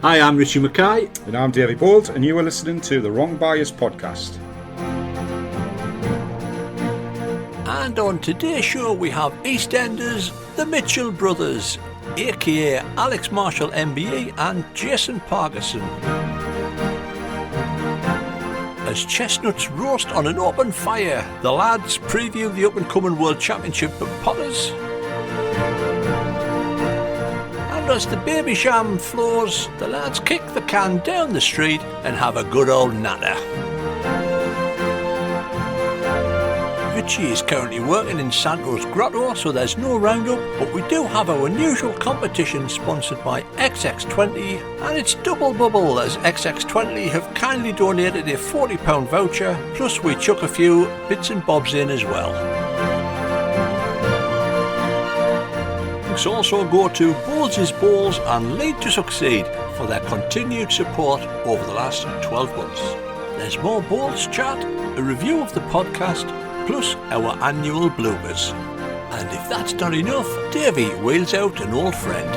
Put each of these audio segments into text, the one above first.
Hi, I'm Richie Mackay. And I'm Davey Bolt, and you are listening to the Wrong Bias podcast. And on today's show we have EastEnders, the Mitchell brothers, aka Alex Marshall MBE and Jason Parkinson. As chestnuts roast on an open fire, the lads preview the up-and-coming World Championship of Potters. And as the baby sham floors, the lads kick the can down the street and have a good old natter. Richie is currently working in Santos Grotto, so there's no roundup, but we do have our unusual competition sponsored by XX20, and it's double bubble as XX20 have kindly donated a £40 voucher, plus we chuck a few bits and bobs in as well. Thanks also go to Bowls is Bowls and Lead to Succeed for their continued support over the last 12 months. There's more Bowls chat, a review of the podcast, plus our annual bloopers. And if that's not enough, Davey wheels out an old friend.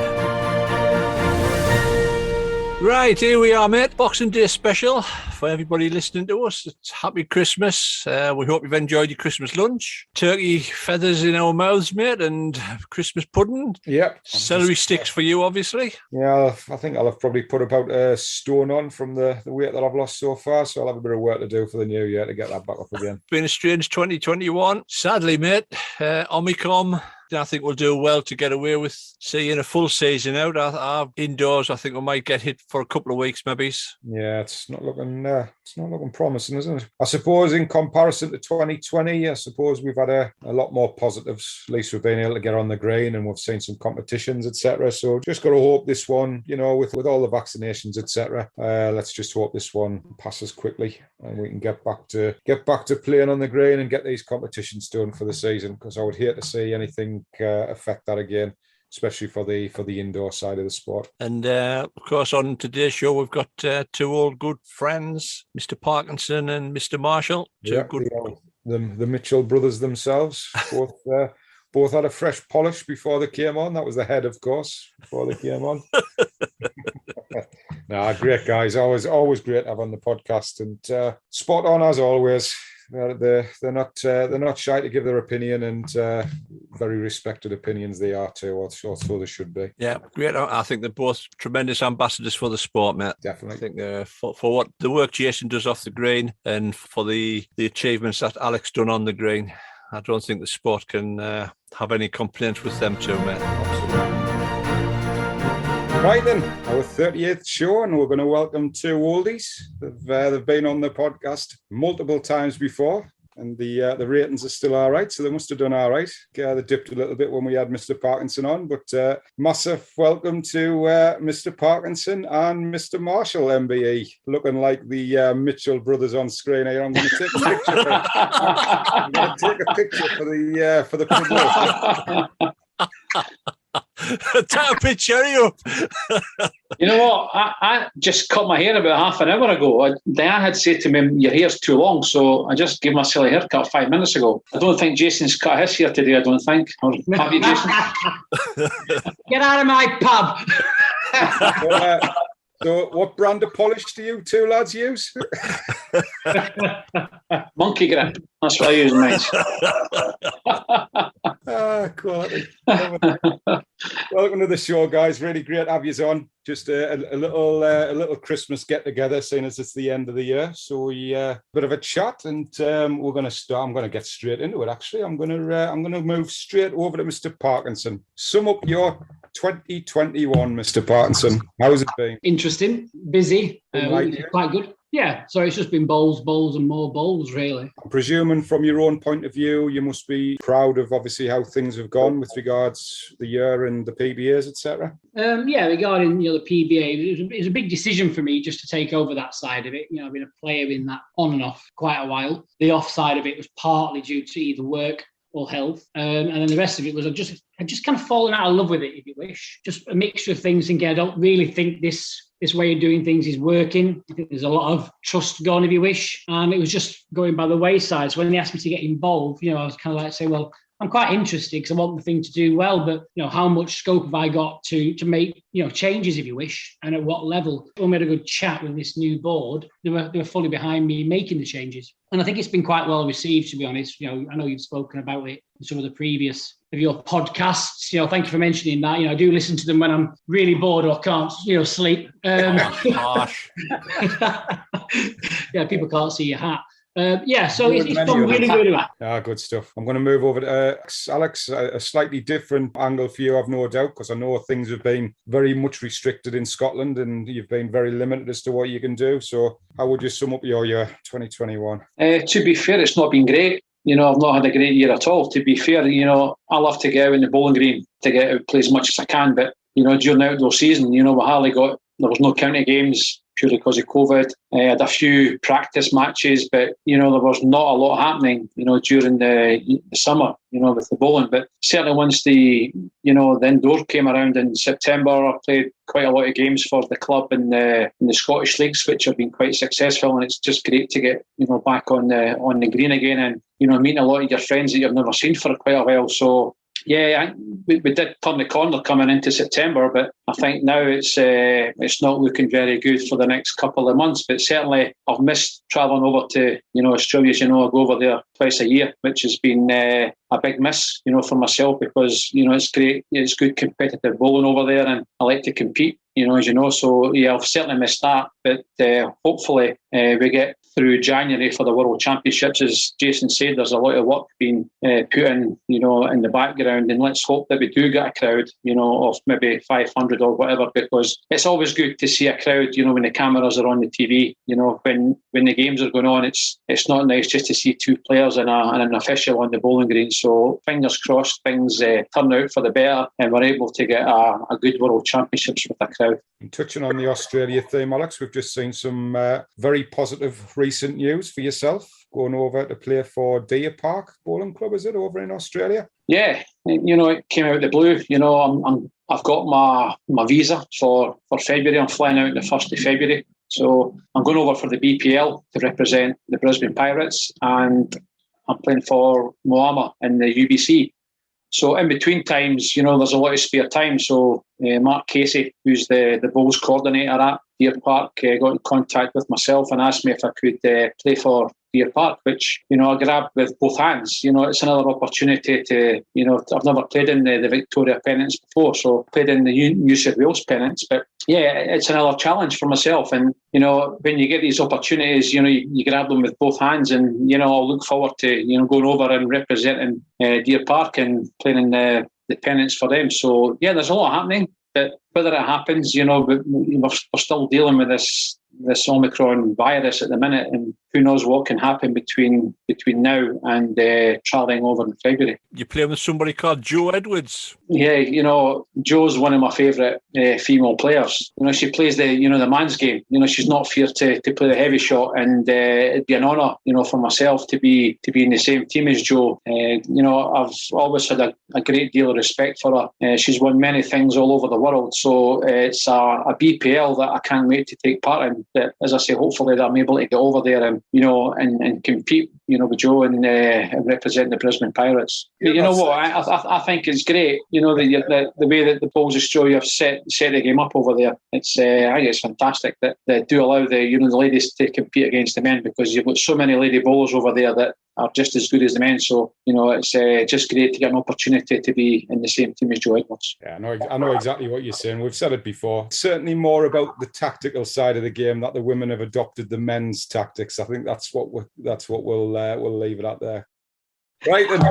Right, here we are, mate. Boxing Day special for everybody listening to us. It's happy Christmas. We hope you've enjoyed your Christmas lunch. Turkey feathers in our mouths, mate, and Christmas pudding. Yep. Celery sticks for you, obviously. Yeah, I think I'll have probably put about a stone on from the weight that I've lost so far, so I'll have a bit of work to do for the new year to get that back up again. Been a strange 2021. Sadly, mate, Omicron. I think we'll do well to get away with seeing a full season out. Indoors, I think we might get hit for a couple of weeks, maybe. Yeah, it's not looking promising, isn't it? I suppose in comparison to 2020, I suppose we've had a lot more positives. At least we've been able to get on the green and we've seen some competitions, etc. So just got to hope this one, with all the vaccinations, etc. Let's just hope this one passes quickly and we can get back to playing on the green and get these competitions done for the season, because I would hate to see anything affect that again, especially for the indoor side of the sport. And of course, on today's show, we've got two old good friends, Mr. Parkinson and Mr. Marshall. The Mitchell brothers themselves. Both had a fresh polish before they came on. That was the head, of course, before they came on. Great guys. Always great to have on the podcast, and spot on as always. They're not shy to give their opinion, and very respected opinions they are too, or so they should be. Yeah, great. I think they're both tremendous ambassadors for the sport, mate. Definitely. I think for what the work Jason does off the green and for the achievements that Alex done on the green, I don't think the sport can have any complaints with them too, mate. Absolutely. Right then, our 38th show, and we're going to welcome two oldies. They've been on the podcast multiple times before, and the ratings are still all right, so they must have done all right. They dipped a little bit when we had Mr. Parkinson on, but massive welcome to Mr. Parkinson and Mr. Marshall MBE, looking like the Mitchell brothers on screen here. I'm going to take a picture. I'm going to take a picture for the promotion. Take a picture, you. You know what? I just cut my hair about half an hour ago. Diane had said to me, your hair's too long, so I just gave myself a haircut 5 minutes ago. I don't think Jason's cut his hair today, I don't think. Or have you, Jason? Get out of my pub! So what brand of polish do you two lads use? Monkey grip. That's what I use, mate. Quality. Welcome to the show, guys. Really great to have you on. Just a little Christmas get together, seeing as it's the end of the year. So a bit of a chat, and we're going to start. I'm going to get straight into it. Actually, I'm going to move straight over to Mr. Parkinson. Sum up your 2021, Mr. Parkinson. How's it been? Interesting, busy, quite good. Yeah, so it's just been bowls, and more bowls, really. I'm presuming from your own point of view, you must be proud of obviously how things have gone with regards to the year and the PBAs, etc. Yeah, regarding the PBA, it was a big decision for me just to take over that side of it. I've been a player in that on and off quite a while. The off side of it was partly due to either work or health, and then the rest of it was I'd just kind of fallen out of love with it, if you wish. Just a mixture of things, thinking I don't really think this way of doing things is working. I think there's a lot of trust gone, if you wish, and it was just going by the wayside. So when they asked me to get involved, I was kind of like, say, well, I'm quite interested because I want the thing to do well, but how much scope have I got to make changes, if you wish, and at what level? When we had a good chat with this new board, they were fully behind me making the changes, and I think it's been quite well received, to be honest. I know you've spoken about it in some of the previous of your podcasts. Thank you for mentioning that. I do listen to them when I'm really bored or can't sleep. Harsh. Yeah, people can't see your hat. So it's done really, really well. Good stuff. I'm going to move over to Alex, a slightly different angle for you, I've no doubt, because I know things have been very much restricted in Scotland and you've been very limited as to what you can do. So how would you sum up your year 2021? To be fair, it's not been great. I've not had a great year at all. To be fair, I love to get out in the bowling green to get out, play as much as I can. But, during the outdoor season, there was no county games purely because of COVID. I had a few practice matches, but, there was not a lot happening, during the summer, with the bowling. But certainly once the indoor came around in September, I played quite a lot of games for the club in the Scottish leagues, which have been quite successful. And it's just great to get, back on the green again and, meeting a lot of your friends that you've never seen for quite a while. So, yeah, we did turn the corner coming into September, but I think now it's not looking very good for the next couple of months. But certainly, I've missed travelling over to Australia. As I go over there twice a year, which has been a big miss, for myself because it's great, it's good competitive bowling over there, and I like to compete. As you know, so yeah, I've certainly missed that. But hopefully, we get through January for the World Championships. As Jason said, there's a lot of work being put in, in the background, and let's hope that we do get a crowd, of maybe 500 or whatever, because it's always good to see a crowd, when the cameras are on the TV, when the games are going on. It's not nice just to see two players and an official on the bowling green. So fingers crossed, things turn out for the better, and we're able to get a good World Championships with a crowd. And touching on the Australia theme, Alex, we've just seen some very positive recent news for yourself, going over to play for Deer Park Bowling Club, is it, over in Australia? Yeah, it came out of the blue. I've got my visa for February. I'm flying out on the 1st of February. So I'm going over for the BPL to represent the Brisbane Pirates, and I'm playing for Moama in the UBC. So in between times, there's a lot of spare time. So Mark Casey, who's the bowls coordinator at Deer Park, got in contact with myself and asked me if I could play for Deer Park, which, I grabbed with both hands. It's another opportunity to, I've never played in the Victoria pennants before, so played in the New South Wales pennants. But yeah, it's another challenge for myself. And, when you get these opportunities, you grab them with both hands, and, I'll look forward to, going over and representing Deer Park and playing in the pennants for them. So yeah, there's a lot happening. But whether it happens, we're still dealing with this Omicron virus at the minute, and who knows what can happen between now and travelling over in February. You're playing with somebody called Jo Edwards. Yeah, Jo's one of my favourite female players. She plays the man's game. She's not feared to play the heavy shot, and it'd be an honour, for myself to be in the same team as Jo. I've always had a great deal of respect for her. She's won many things all over the world, so it's a BPL that I can't wait to take part in. But as I say, hopefully that I'm able to get over there and compete, with Jo and represent the Brisbane Pirates. But you know what? I think it's great. The way that the Bowls Australia have set the game up over there. I think it's fantastic that they do allow the ladies to compete against the men, because you've got so many lady bowlers over there that are just as good as the men. So, it's just great to get an opportunity to be in the same team as Jo Edwards. Yeah, I know exactly what you're saying. We've said it before. It's certainly more about the tactical side of the game that the women have adopted the men's tactics. I think that's what we'll leave it at there. Right then,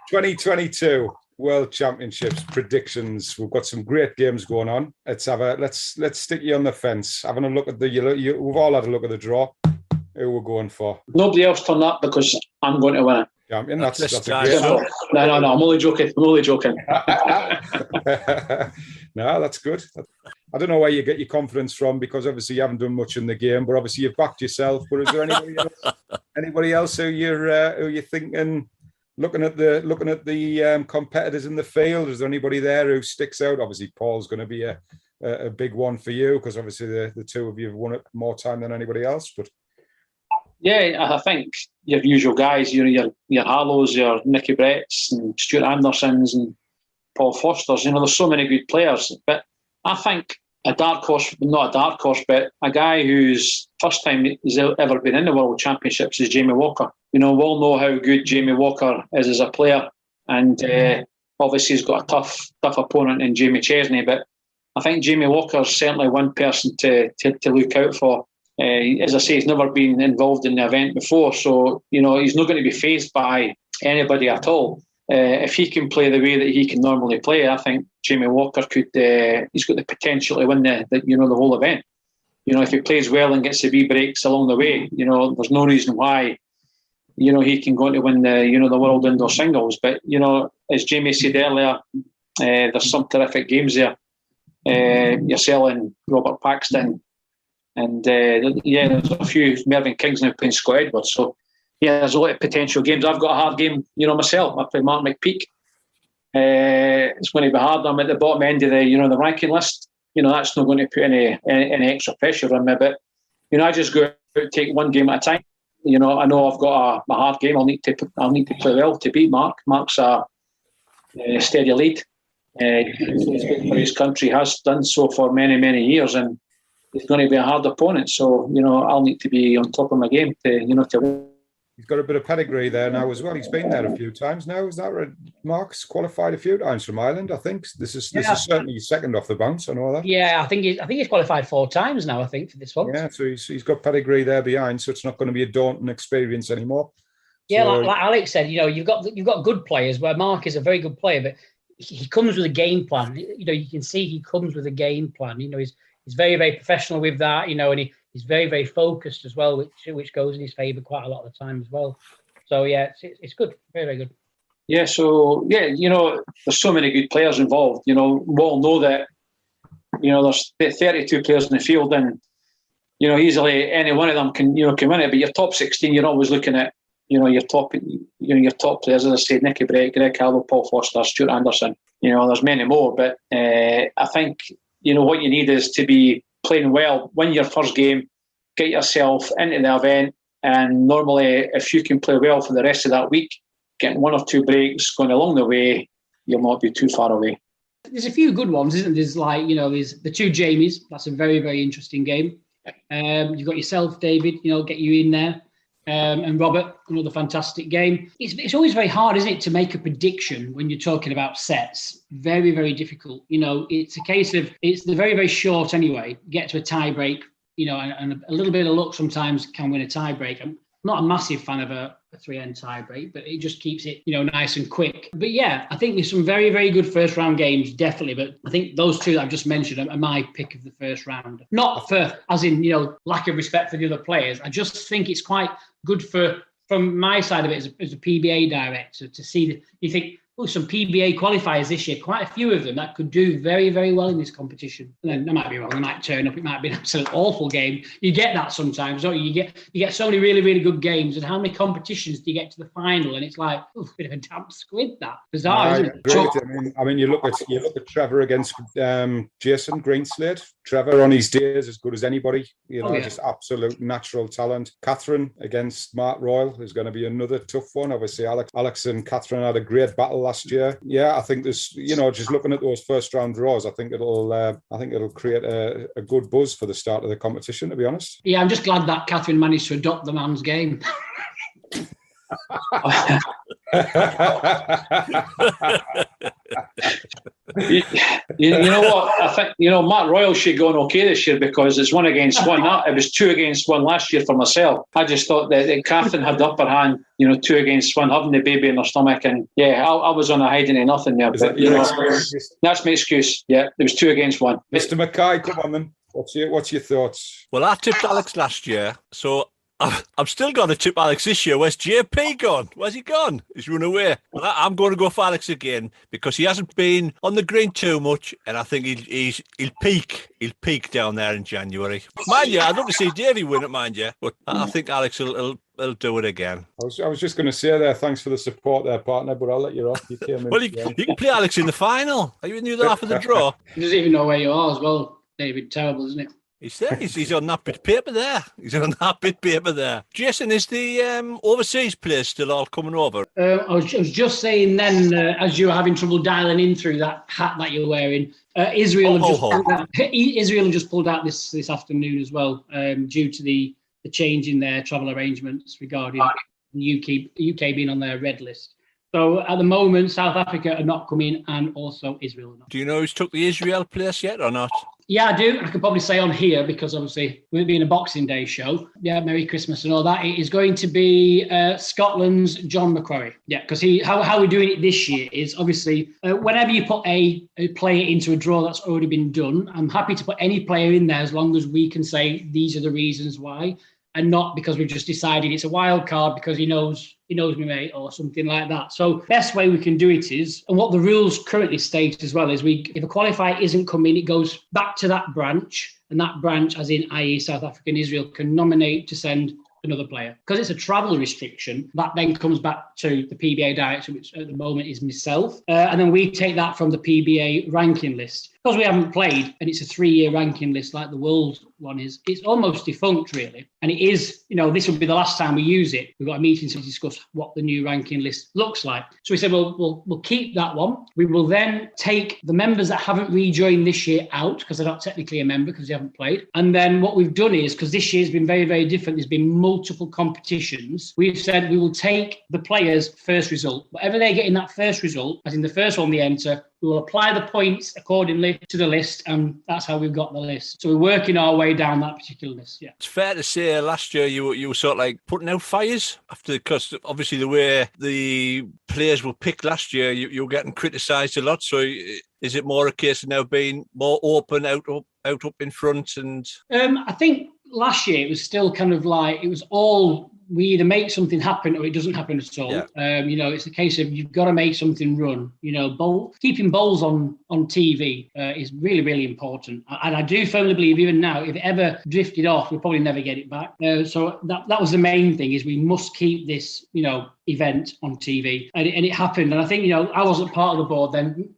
2022 World Championships predictions. We've got some great games going on. Let's stick you on the fence. Having a look at we've all had a look at the draw. Who we're going for? Nobody else turned up because I'm going to win it. Champion. That's a great one. No. I'm only joking. No, that's good. I don't know where you get your confidence from, because obviously you haven't done much in the game, but obviously you've backed yourself. But is there anybody else who you're thinking? Looking at the competitors in the field, is there anybody there who sticks out? Obviously, Paul's going to be a big one for you, because obviously the two of you have won it more time than anybody else. But Yeah, I think your usual guys, your Harlows, your Nicky Bretts and Stuart Andersons and Paul Fosters, there's so many good players. But I think a dark horse, not a dark horse, but a guy whose first time he's ever been in the World Championships is Jamie Walker. We all know how good Jamie Walker is as a player. And obviously he's got a tough opponent in Jamie Chesney. But I think Jamie Walker is certainly one person to look out for. As I say, he's never been involved in the event before, so he's not going to be fazed by anybody at all. If he can play the way that he can normally play, I think Jamie Walker could. He's got the potential to win the whole event. If he plays well and gets the wee breaks along the way, there's no reason why he can go on to win the world indoor singles. But as Jamie said earlier, there's some terrific games there. Yourself and Robert Paxton. And there's a few. Mervyn King's now playing Scott Edwards. So, there's a lot of potential games. I've got a hard game, myself. I play Mark McPeak. It's going to be hard. I'm at the bottom end of the ranking list. That's not going to put any extra pressure on me. But, I just go out, take one game at a time. I know I've got a hard game. I'll need to play well to beat Mark. Mark's a steady lead. He's good for his country, has done so for many, many years. And it's going to be a hard opponent, so I'll need to be on top of my game to win. He's got a bit of pedigree there now as well. He's been there a few times now. Is that right? Mark's qualified a few times from Ireland, I think. This is certainly second off the bounce. I know that. Yeah, I think he's qualified 4 times now. I think for this one. Yeah, so he's got pedigree there behind, so it's not going to be a daunting experience anymore. Yeah, so, like Alex said, you've got good players. Where Mark is a very good player, but he comes with a game plan. You can see he comes with a game plan. He's very, very professional with that, and he's very, very focused as well, which goes in his favour quite a lot of the time as well. So, it's good. Very, very good. Yeah, so, there's so many good players involved. We all know that, there's 32 players in the field and, easily any one of them can win it. But your top 16, you're always looking at, your top players, as I said, Nicky Brett, Greg Harlow, Paul Foster, Stuart Anderson. There's many more. But I think... what you need is to be playing well, win your first game, get yourself into the event, and normally if you can play well for the rest of that week, getting 1 or 2 breaks going along the way, you'll not be too far away. There's a few good ones, isn't there? There's the 2 Jamies. That's a very, very interesting game. You've got yourself, David, get you in there. And Robert, another fantastic game. It's always very hard, isn't it, to make a prediction when you're talking about sets. Very, very difficult. It's a case of they're very, very short anyway. Get to a tie break, and a little bit of luck sometimes can win a tie break. I'm not a massive fan of a 3-end tie break, but it just keeps it, nice and quick. But yeah, I think there's some very, very good first round games, definitely. But I think those 2 that I've just mentioned are my pick of the first round. Not for, as in, lack of respect for the other players. I just think it's quite good from my side of it as a PBA director to see that you think, some PBA qualifiers this year, quite a few of them that could do very, very well in this competition. And then I might be wrong, they might turn up, it might be an absolute awful game. You get that sometimes, don't you? You get so many really, really good games, and how many competitions do you get to the final? And it's like, a bit of a damp squid, that. Bizarre, isn't it? Great. I mean, you look at Trevor against Jason Greenslade. Trevor on his day is as good as anybody, just absolute natural talent. Catherine against Mark Royal is going to be another tough one. Obviously, Alex and Catherine had a great battle last year. Yeah, I think there's, just looking at those first round draws, I think it'll create a good buzz for the start of the competition, to be honest. Yeah, I'm just glad that Catherine managed to adopt the man's game. You know what? I think Matt Royal should go on okay this year because it's 1 against 1. It was 2 against 1 last year for myself. I just thought that Catherine had the upper hand. 2 against 1, having the baby in her stomach, and I was on a hiding to nothing there. But that's my excuse. Yeah, it was 2 against 1. Mr. Mackay, come on then. What's your thoughts? Well, I tipped Alex last year, so I'm still going to tip Alex this year. Where's JP gone? Where's he gone? He's run away. Well, I'm going to go for Alex again because he hasn't been on the green too much, and I think he'll peak. He'll peak down there in January. Mind you, I'd love to see Davey win it, mind you, but I think Alex will do it again. I was just going to say there, thanks for the support there, partner, but I'll let you off. You came in. Well, you can play Alex in the final. Are you in the other half of the draw? He doesn't even know where you are as well, David. Terrible, isn't it? He's there. He's on that bit of paper there. He's on that bit of paper there. Jason, is the overseas players still all coming over? I was just saying then, as you were having trouble dialing in through that hat that you're wearing, Israel have just pulled out this afternoon as well, due to the change in their travel arrangements regarding the UK being on their red list. So at the moment, South Africa are not coming, and also Israel are not. Do you know who's took the Israel place yet or not? Yeah, I do. I can probably say on here, because obviously with it being a Boxing Day show, yeah, Merry Christmas and all that, it is going to be Scotland's John McCrory. Yeah, because how we're doing it this year is obviously whenever you put a player into a draw that's already been done, I'm happy to put any player in there as long as we can say these are the reasons why, and not because we've just decided it's a wild card because he knows me, mate, or something like that. So best way we can do it is, and what the rules currently state as well, is if a qualifier isn't coming, it goes back to that branch, and that branch, as in i.e. South Africa and Israel, can nominate to send another player. Because it's a travel restriction, that then comes back to the PBA director, which at the moment is myself. And then we take that from the PBA ranking list. Because we haven't played, and it's a 3-year ranking list like the world one is, it's almost defunct, really. And it is, this will be the last time we use it. We've got a meeting to discuss what the new ranking list looks like. So we said, well, we'll keep that one. We will then take the members that haven't rejoined this year out, because they're not technically a member because they haven't played. And then what we've done is, because this year's been very, very different, there's been multiple competitions, we've said we will take the players' first result. Whatever they get in that first result, as in the first one they enter, we will apply the points accordingly to the list, and that's how we've got the list. So we're working our way down that particular list, yeah. It's fair to say last year you were sort of like putting out fires because obviously the way the players were picked last year, you were getting criticised a lot. So is it more a case of now being more open, out up in front? And I think last year it was still kind of like, it was all, we either make something happen or it doesn't happen at all. Yeah. It's a case of you've got to make something run. Keeping bowls on TV is really, really important. And I do firmly believe even now, if it ever drifted off, we'll probably never get it back. So that was the main thing, is we must keep this, event on TV. And it happened. And I think, I wasn't part of the board then,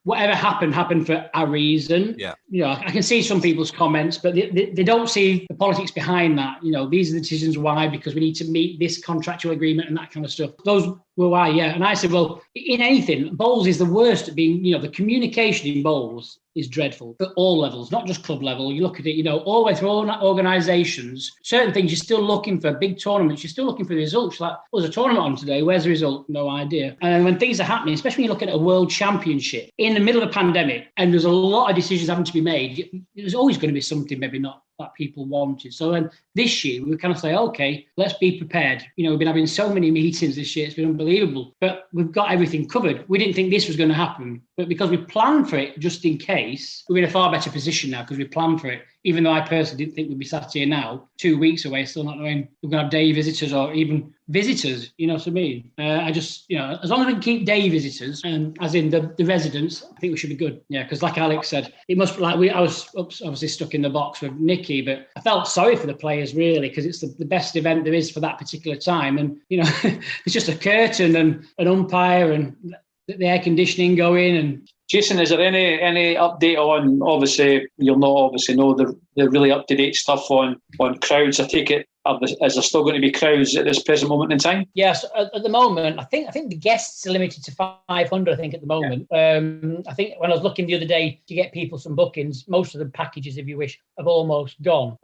whatever happened for a reason. Yeah. I can see some people's comments, but they don't see the politics behind that. These are the decisions why, because we need to meet this contractual agreement and that kind of stuff. Those were why, yeah. And I said, well, in anything, bowls is the worst at being, the communication in bowls is dreadful at all levels, not just club level. You look at it, all the way through all organisations, certain things you're still looking for, big tournaments, you're still looking for the results. Like, there's a tournament on today, where's the result? No idea. And when things are happening, especially when you're looking at a world championship in the middle of a pandemic, and there's a lot of decisions having to be made, there's always going to be something maybe not that people wanted. So then this year, we kind of say, okay, let's be prepared. We've been having so many meetings this year, it's been unbelievable, but we've got everything covered. We didn't think this was going to happen, but because we planned for it just in case, we're in a far better position now because we planned for it. Even though I personally didn't think we'd be sat here now, 2 weeks away, still not knowing we're going to have day visitors or even visitors, you know what I mean? I just, as long as we can keep day visitors, and as in the residents, I think we should be good. Yeah, because like Alex said, it must be like I was obviously stuck in the box with Nicky, but I felt sorry for the players really, because it's the best event there is for that particular time. And, it's just a curtain and an umpire and the air conditioning going. And Jason, is there any update on, obviously, you'll not obviously know the really up-to-date stuff on crowds? I take it, is there still going to be crowds at this present moment in time? Yes, at the moment, I think the guests are limited to 500, I think, at the moment. Yeah. I think when I was looking the other day to get people some bookings, most of the packages, if you wish, have almost gone.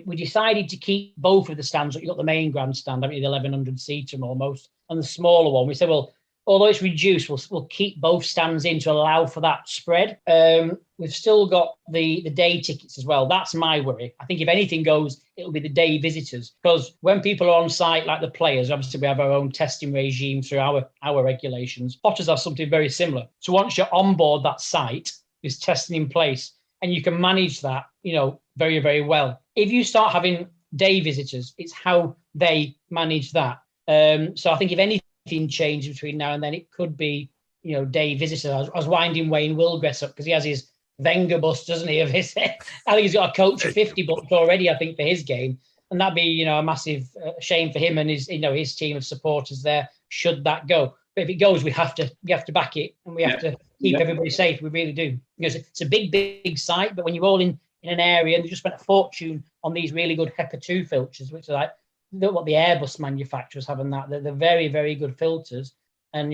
We decided to keep both of the stands. You've got the main grandstand, I mean, the 1,100-seater almost, and the smaller one. We said, well, although it's reduced, we'll keep both stands in to allow for that spread. We've still got the day tickets as well. That's my worry. I think if anything goes, it'll be the day visitors. Because when people are on site, like the players, obviously we have our own testing regime through our regulations. Potters have something very similar. So once you're on board that site, there's testing in place, and you can manage that, very, very well. If you start having day visitors, it's how they manage that. So I think if anything change between now and then, it could be day visitors. I was winding Wayne Wilgress up because he has his Wenger bus, doesn't he? Of his, I think he's got a coach of 50 booked already, I think, for his game, and that'd be a massive shame for him and his his team of supporters there should that go. But if it goes, we have to back it, and we have to keep everybody safe. We really do, because it's a big site. But when you're all in in an area, and they just spent a fortune on these really good HEPA 2 filters, which are like what the Airbus manufacturers have, and that they're very, very good filters. And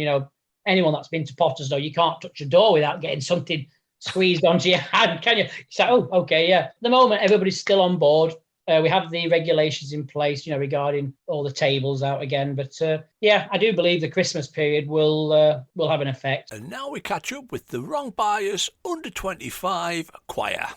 anyone that's been to Potters know you can't touch a door without getting something squeezed onto your hand, can you? So, oh, okay, yeah. At the moment, everybody's still on board. We have the regulations in place, regarding all the tables out again. But I do believe the Christmas period will have an effect. And now we catch up with the Wrong Bias under 25 choir.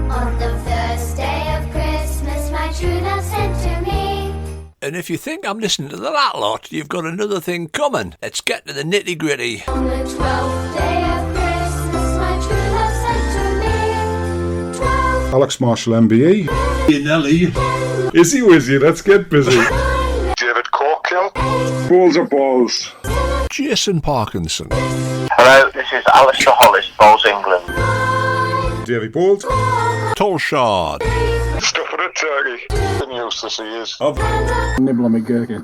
On the first day of Christmas, my true love sent to me. And if you think I'm listening to that lot, you've got another thing coming. Let's get to the nitty gritty. On the 12th day of Christmas, my true love sent to me. 12. Alex Marshall, MBE. Nelly. Izzy Wizzy, let's get busy. David Corkill. Balls are balls. Jason Parkinson. Hello, this is Alistair Hollis, Bowls England. Davy Bold. Tolshard. Stuffing a turkey. And useless he is. Nibble on me gherkin.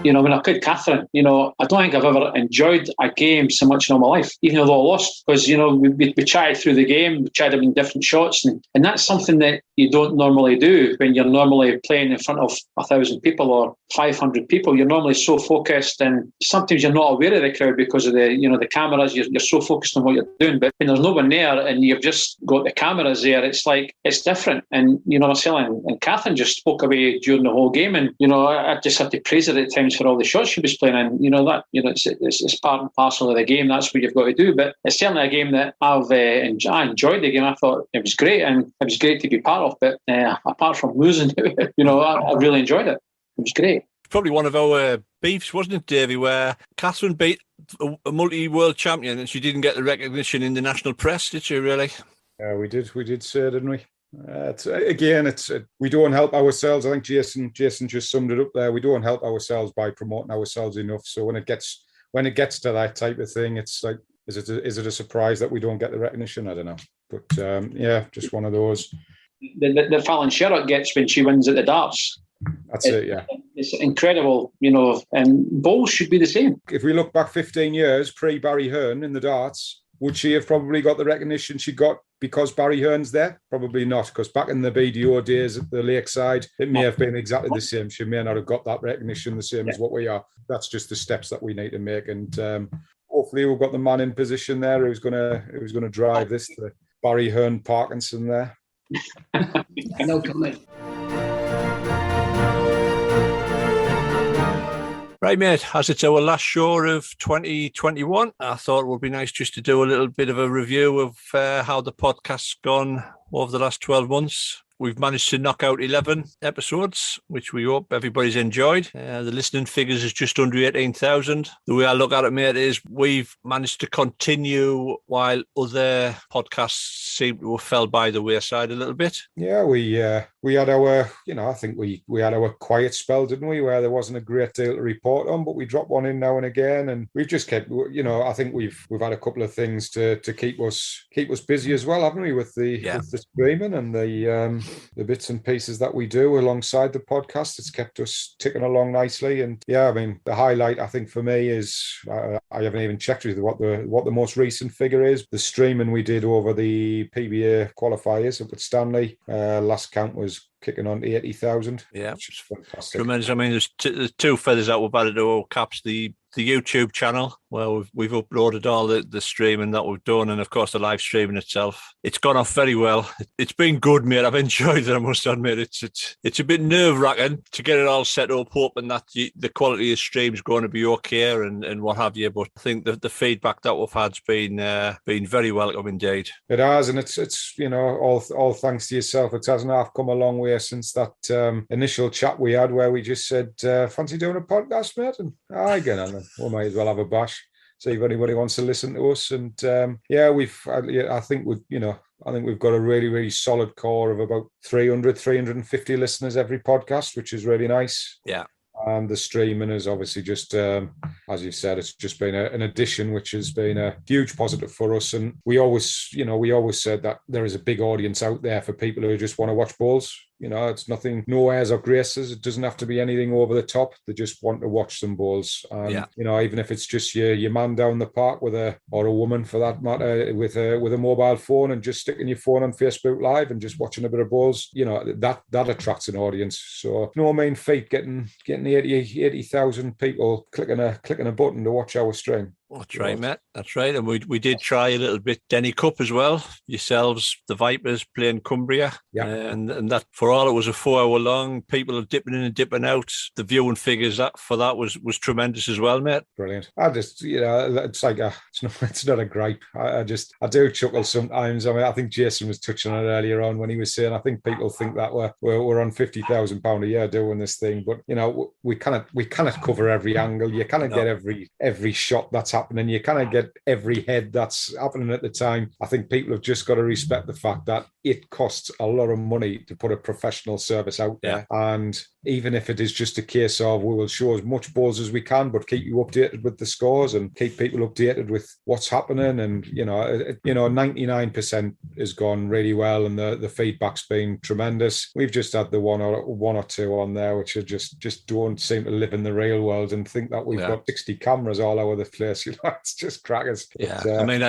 When I played Catherine, I don't think I've ever enjoyed a game so much in all my life, even though I lost. Because, we chatted through the game, we chatted in different shots, and that's something that you don't normally do when you're normally playing in front of 1,000 people or 500 people. You're normally so focused, and sometimes you're not aware of the crowd because of the cameras. You're so focused on what you're doing. But when there's no one there and you've just got the cameras there, it's like, it's different. And, Marcella and Catherine just spoke away during the whole game. And, I just had to praise her at times for all the shots she was playing. And, it's part and parcel of the game. That's what you've got to do. But it's certainly a game that I enjoyed the game. I thought it was great, and it was great to be part of. But apart from losing, I really enjoyed it. It was great. Probably one of our beefs, wasn't it, Davey, where Catherine beat a multi-world champion and she didn't get the recognition in the national press, did she, really? Yeah, we did say, didn't we? We don't help ourselves. I think Jason just summed it up there. We don't help ourselves by promoting ourselves enough. So when it gets to that type of thing, it's like, is it a surprise that we don't get the recognition? I don't know. But just one of those. The Fallon Sherrock gets when she wins at the darts. That's it, yeah. It's incredible, and bowls should be the same. If we look back 15 years, pre-Barry Hearn in the darts, would she have probably got the recognition she got because Barry Hearn's there? Probably not, because back in the BDO days at the Lakeside, it may have been exactly the same. She may not have got that recognition the same as what we are. That's just the steps that we need to make. And hopefully we've got the man in position there who's going to drive this, the Barry Hearn Parkinson there. No comment. Right, mate, as it's our last show of 2021, I thought it would be nice just to do a little bit of a review of how the podcast's gone over the last 12 months. We've managed to knock out 11 episodes, which we hope everybody's enjoyed. The listening figures is just under 18,000. The way I look at it, mate, is we've managed to continue while other podcasts seem to have fell by the wayside a little bit. Yeah, we had our, I think we had our quiet spell, didn't we, where there wasn't a great deal to report on, but we dropped one in now and again, and we've just kept, I think we've had a couple of things to keep us busy as well, haven't we, with the streaming and the bits and pieces that we do alongside the podcast. It's kept us ticking along nicely. And the highlight, I think, for me is I haven't even checked with what the most recent figure is. The streaming we did over the PBA qualifiers up at Stanley, last count was kicking on 80,000. Yeah, which is fantastic. Tremendous. I mean, there's two feathers that we've added to our caps. The YouTube channel where we've uploaded all the streaming that we've done, and of course the live streaming itself. It's gone off very well. It's been good, mate. I've enjoyed it, I must admit. It's a bit nerve-wracking to get it all set up, hoping that the quality of stream is going to be okay and what have you. But I think the feedback that we've had's been very welcome indeed. It has, and it's all thanks to yourself. It hasn't half come a long way since that initial chat we had where we just said, fancy doing a podcast, mate? And I get on. We might as well have a bash, see if anybody wants to listen to us. And I think we've got a really, really solid core of about 350 listeners every podcast, which is really nice. Yeah. And the streaming is obviously just, as you've said, it's just been an addition, which has been a huge positive for us. And we always said that there is a big audience out there for people who just want to watch balls. It's nothing, no airs or graces. It doesn't have to be anything over the top. They just want to watch some balls. And, even if it's just your man down the park or a woman for that matter, with a mobile phone and just sticking your phone on Facebook Live and just watching a bit of balls, that attracts an audience. So no mean feat getting 80,000 people clicking a button to watch our stream. That's right, Matt. That's right. And we did try a little bit Denny Cup as well. Yourselves, the Vipers, playing Cumbria. Yeah. And that, for all it was a 4 hour long, people are dipping in and dipping out. The viewing figures that was tremendous as well, mate. Brilliant. I just, it's like it's not a gripe. I do chuckle sometimes. I mean, I think Jason was touching on it earlier on when he was saying, I think people think that we're on £50,000 a year doing this thing, but we cannot cover every angle. You cannot get every shot that's happening. You kind of get every head that's happening at the time. I think people have just got to respect the fact that it costs a lot of money to put a professional service out there. And even if it is just a case of we will show as much balls as we can, but keep you updated with the scores and keep people updated with what's happening. And 99% has gone really well, and the feedback's been tremendous. We've just had the one or two on there which are just don't seem to live in the real world and think that we've got 60 cameras all over the place. It's just crackers. Yeah, I mean,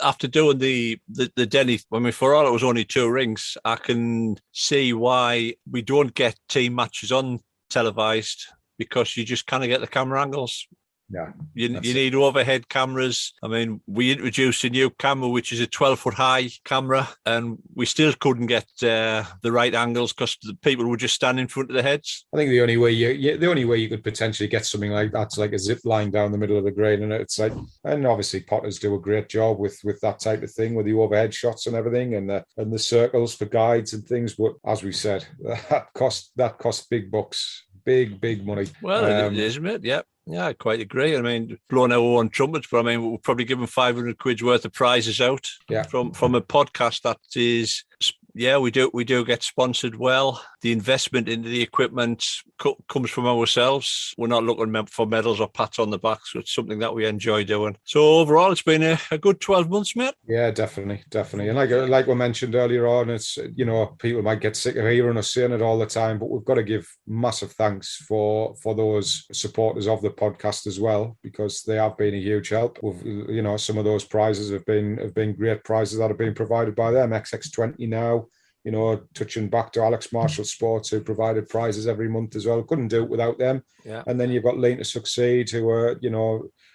after doing the Denny, I mean, for all it was only 2 rings, I can see why we don't get team matches on televised, because you just kind of get the camera angles. Yeah, you need overhead cameras. I mean, we introduced a new camera, which is a 12-foot high camera, and we still couldn't get the right angles because the people would just stand in front of the heads. I think the only way you could potentially get something like that's like a zip line down the middle of the green, and it's like, and obviously Potters do a great job with that type of thing, with the overhead shots and everything, and the circles for guides and things. But as we said, that costs big bucks, big money. Well, it is, isn't it? Yeah. Yeah, I quite agree. I mean, blowing our own trumpets, but I mean, we'll probably give them 500 quid's worth of prizes out from a podcast that is, we do get sponsored well. The investment into the equipment comes from ourselves. We're not looking for medals or pats on the back, so it's something that we enjoy doing. So overall, it's been a good 12 months, mate. Yeah, definitely. And like we mentioned earlier on, it's, people might get sick of hearing us saying it all the time, but we've got to give massive thanks for those supporters of the podcast as well, because they have been a huge help. Some of those prizes have been great prizes that have been provided by them. XX20 now, touching back to Alex Marshall Sports, who provided prizes every month as well. Couldn't do it without them. Yeah. And then you've got Lean to Succeed, who are,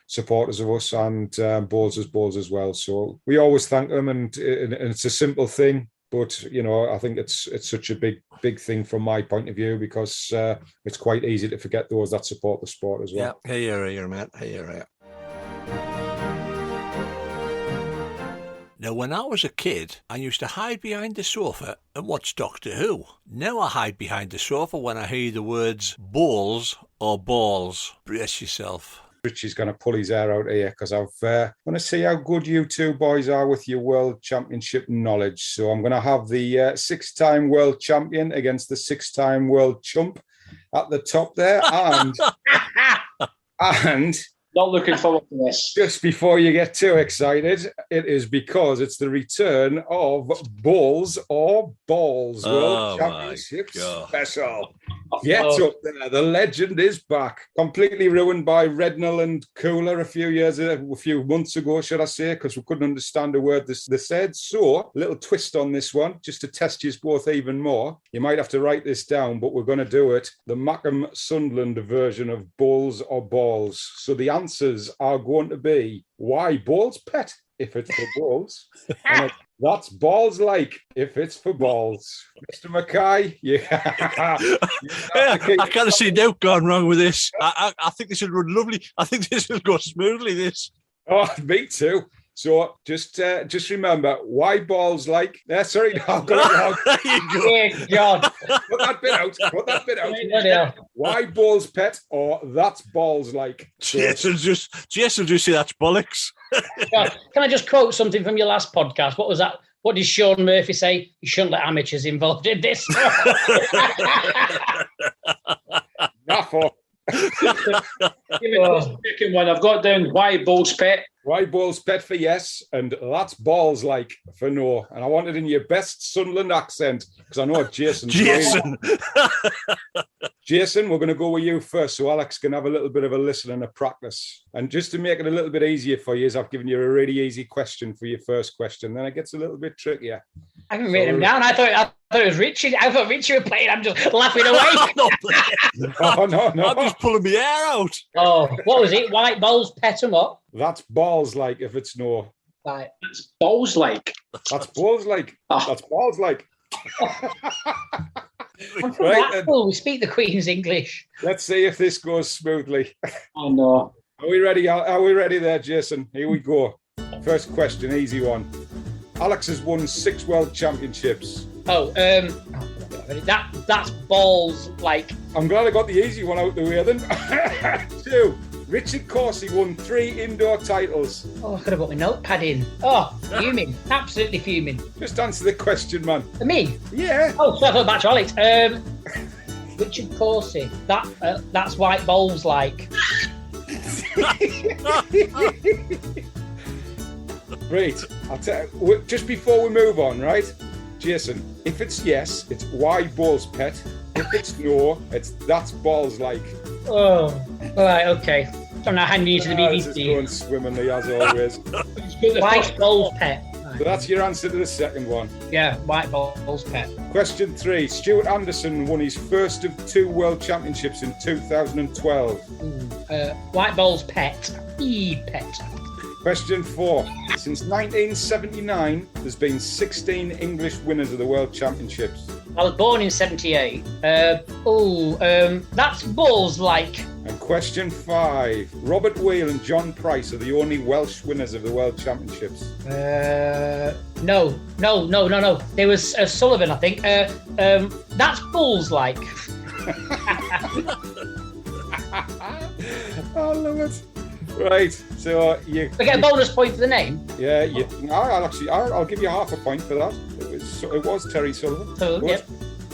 supporters of us, and Balls as well. So we always thank them, and it's a simple thing, but I think it's such a big thing from my point of view, because it's quite easy to forget those that support the sport as well. Yeah, here, Matt. Here. Now, when I was a kid, I used to hide behind the sofa and watch Doctor Who. Now I hide behind the sofa when I hear the words balls or balls. Brace yourself. Richie's going to pull his hair out here, because I want to see how good you two boys are with your World Championship knowledge. So I'm going to have the 6-time world champion against the 6-time world chump at the top there. And not looking forward to this. Just before you get too excited, it is because it's the return of Balls or Balls World Championship special. Get up there. The legend is back. Completely ruined by Rednall and Cooler a few months ago, should I say, because we couldn't understand a word they said. So, a little twist on this one, just to test you both even more. You might have to write this down, but we're going to do it the Mackem Sunderland version of Balls or Balls. So the answers are going to be, why Balls Pet if it's for balls? And that's balls like if it's for balls. Mr. Mackay, I can't see no gone wrong with this. I think this will run lovely. I think this will go smoothly, this. Oh, me too. So just remember, why balls like... sorry, no, I've got it wrong. Dear God. Put that bit out. Why balls pet, or that's balls like? Jason will just say that's bollocks. God, can I just quote something from your last podcast? What was that? What did Sean Murphy say? You shouldn't let amateurs involved in this. Raffle. Give me the second one. I've got down why Bull's Pet. Why Bull's Pet for yes, and that's balls like for no. And I want it in your best Sunderland accent because I know Jason. Jason, we're going to go with you first, so Alex can have a little bit of a listen and a practice. And just to make it a little bit easier for you, I've given you a really easy question for your first question. Then it gets a little bit trickier. I haven't written him down. I thought it was Richard. I thought Richard would play it. I'm just laughing away. No. I'm just pulling my hair out. Oh, what was it? White Bull's Pet and what? That's balls like if it's no. Right. That's Balls like. That's balls like. Oh. That's balls like. I'm from Right, Blackpool. We speak the Queen's English. Let's see if this goes smoothly. Oh no. Are we ready? Are we ready there, Jason? Here we go. First question, easy one. Alex has won 6 world championships. That's balls like. I'm glad I got the easy one out the way then. 2. Richard Corsi won 3 indoor titles. Oh, I could have got my notepad in. Oh, fuming. Absolutely fuming. Just answer the question, man. For me? Yeah. Oh, so I thought back to Alex. Richard Corsi. That's white balls like. Right. I'll tell you, just before we move on, right? Jason, if it's yes, it's why Bull's Pet. If it's no, it's that's balls like. Oh, all right, okay. So I'm now handing you to the This is going BBC. swimmingly as always. White Bull's Pet. So that's your answer to the second one. Yeah, White Bull's Pet. Question 3. Stuart Anderson won his first of 2 world championships in 2012. White Bull's Pet. E-Pet. Question 4. Since 1979, there's been 16 English winners of the World Championships. I was born in 78. That's balls like. And question 5. Robert Wheel and John Price are the only Welsh winners of the World Championships. No. There was Sullivan, I think. That's balls like. I love it. Right, so you I get a bonus point for the name. yeah, I'll give you half a point for that. It was Terry Sullivan. Sullivan, Good.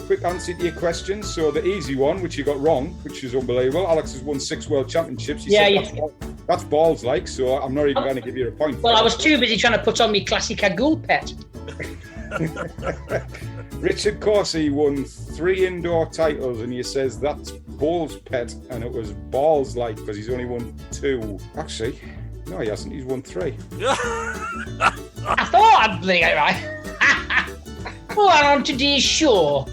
Quick answer to your question. So the easy one, which you got wrong, which is unbelievable. Alex has won 6 world championships. You said that's balls like, so I'm not even going to give you a point. Well, I was too busy trying to put on me classic Agul Pet. Richard Corsi won 3 indoor titles, and he says that's Bull's Pet, and it was balls like because he's only won 2. Actually, no, he hasn't. He's won 3. I thought I'd bring it right. Oh, I'm on today's show.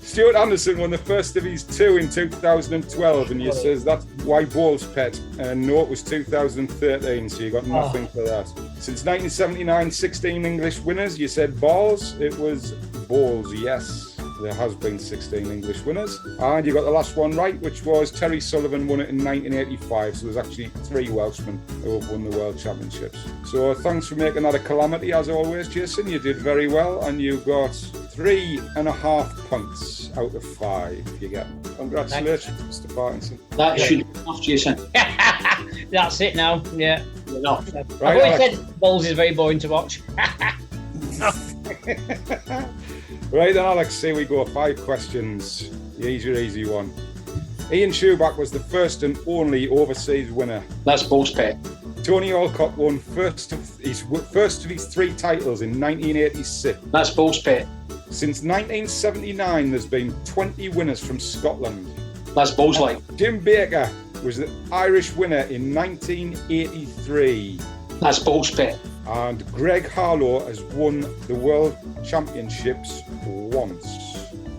Stuart Anderson won the first of his 2 in 2012, and he says that's why Bull's Pet, and no, it was 2013, so you got nothing for that. Since 1979, 16 English winners. You said balls. It was balls, yes. There has been 16 English winners. And you got the last one right, which was Terry Sullivan won it in 1985. So there's actually 3 Welshmen who have won the World Championships. So thanks for making that a calamity, as always, Jason. You did very well, and you got 3.5 points out of 5. You get. Congratulations, Mr. Parkinson. That should be enough, Jason. That's it now. Yeah. Enough. I've Right, always Alex. said balls is very boring to watch. Right then, Alex, here we go. 5 questions. Here's your easy one. Ian Schuback was the first and only overseas winner. That's Bull's Pet. Tony Alcott won first of his 3 titles in 1986. That's Bull's Pet. Since 1979, there's been 20 winners from Scotland. That's Bull's like. Jim Baker was the Irish winner in 1983. That's Bull's Pet. And Greg Harlow has won the World Championships once.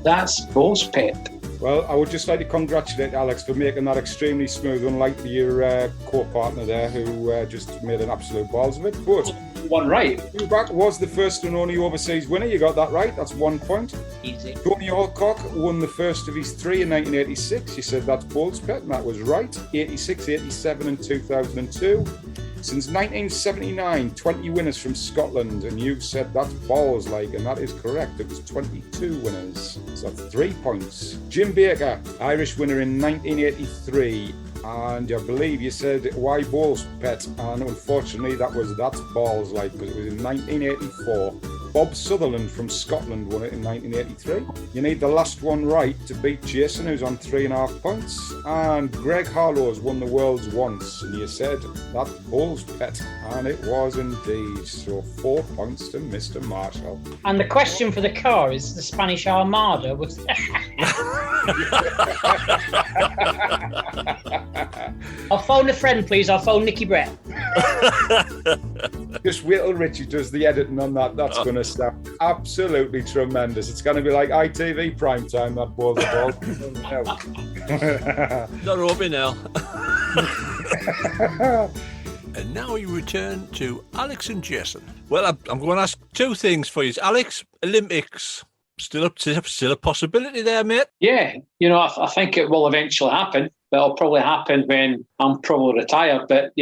That's Bull's Pet. Well, I would just like to congratulate Alex for making that extremely smooth, unlike your co-partner there who just made an absolute balls of it. But One right. Schuback was the first and only overseas winner. You got that right. That's 1 point. Easy. Tony Alcock won the first of his 3 in 1986. You said that's Bull's Pet, and that was right. 86, 87 and 2002. Since 1979, 20 winners from Scotland, and you've said that's balls like, and that is correct. It was 22 winners, so that's 3 points. Jim Baker, Irish winner in 1983, and I believe you said why Bull's Pet, and unfortunately that's balls like, because it was in 1984. Bob Sutherland from Scotland won it in 1983. You need the last one right to beat Jason, who's on 3.5 points. And Greg Harlow's won the Worlds once, and you said that Bull's pet, and it was indeed. So 4 points to Mr. Marshall. And the question for the car is the Spanish Armada was. I'll phone a friend, please. I'll phone Nicky Brett. Just wait till Richie does the editing on that. That's going to sound absolutely tremendous. It's going to be like ITV prime time, that Ball the Ball. Not Robbie now. And now we return to Alex and Jason. Well, I'm going to ask two things for you. Alex, Olympics. Still a possibility there, mate? Yeah, I think it will eventually happen. But it'll probably happen when I'm probably retired. But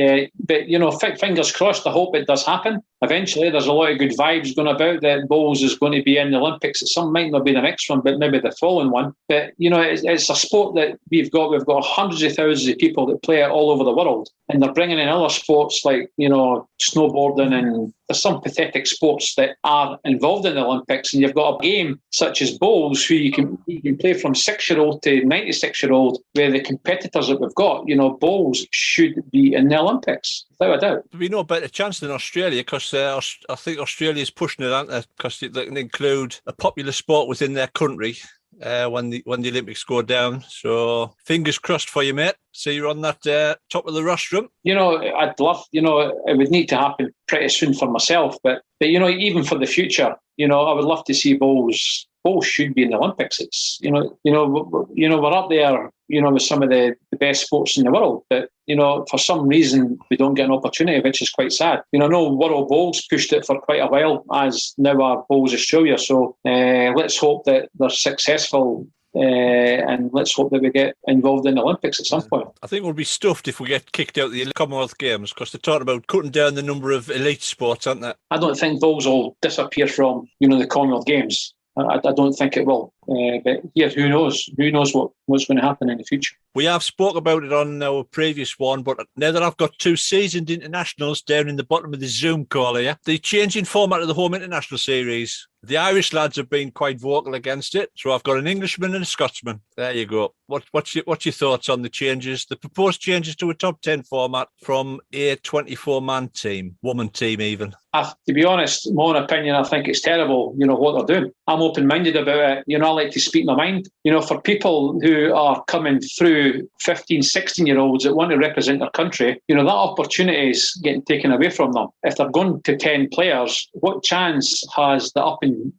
fingers crossed. I hope it does happen. Eventually, there's a lot of good vibes going about that bowls is going to be in the Olympics. Some might not be the next one, but maybe the following one. But it's a sport that we've got hundreds of thousands of people that play it all over the world, and they're bringing in other sports like snowboarding, and there's some pathetic sports that are involved in the Olympics. And you've got a game such as bowls, who you can play from 6-year-old to 96-year-old, where the competitors that we've got, bowls should be in the Olympics, without a doubt. There'll be no better chance than Australia, because I think Australia's pushing it, aren't they? Because they can include a popular sport within their country when the Olympics go down. So fingers crossed for you, mate. So you're on that top of the rostrum. I'd love, it would need to happen pretty soon for myself, but even for the future, I would love to see bowls. Bowls should be in the Olympics. It's we're up there, with some of the best sports in the world, but for some reason we don't get an opportunity, which is quite sad. I know World Bowls pushed it for quite a while, as now our Bowls Australia. So let's hope that they're successful. And let's hope that we get involved in the Olympics at some point. I think we'll be stuffed if we get kicked out of the Commonwealth Games, because they're talking about cutting down the number of elite sports, aren't they? I don't think bowls will disappear from the Commonwealth Games. I don't think it will. But yeah, who knows? Who knows what's going to happen in the future? We have spoke about it on our previous one, but now that I've got two seasoned internationals down in the bottom of the Zoom call here, the changing format of the home international series, the Irish lads have been quite vocal against it. So I've got an Englishman and a Scotsman. There you go. What's your thoughts on the changes, the proposed changes to a top 10 format from a 24-man team, woman team even? To be honest, my own opinion, I think it's terrible, what they're doing. I'm open-minded about it. I like to speak my mind. For people who are coming through 15, 16-year-olds that want to represent their country, that opportunity is getting taken away from them. If they're going to 10 players, what chance has the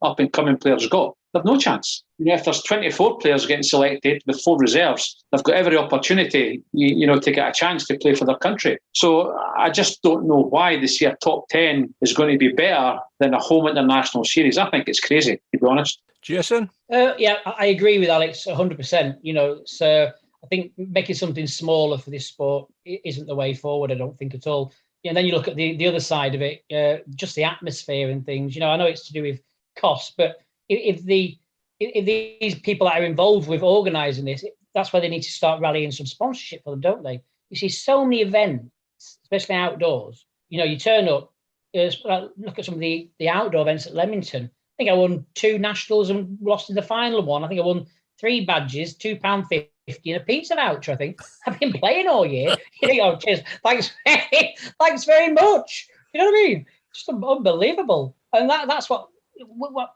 up-and-coming players got? They've no chance. If there's 24 players getting selected with 4 reserves, they've got every opportunity, to get a chance to play for their country. So I just don't know why they see a top 10 is going to be better than a home international series. I think it's crazy, to be honest. Jason? Yeah, I agree with Alex 100%. So I think making something smaller for this sport isn't the way forward, I don't think at all. And then you look at the other side of it, just the atmosphere and things. I know it's to do with cost, but if these people that are involved with organising this, that's where they need to start rallying some sponsorship for them, don't they? You see so many events, especially outdoors. You turn up, look at some of the outdoor events at Leamington. I think I won 2 nationals and lost in the final one. I think I won 3 badges, £2.50 and a pizza voucher, I think. I've been playing all year. Cheers. Thanks very much. You know what I mean? Just unbelievable. And that's what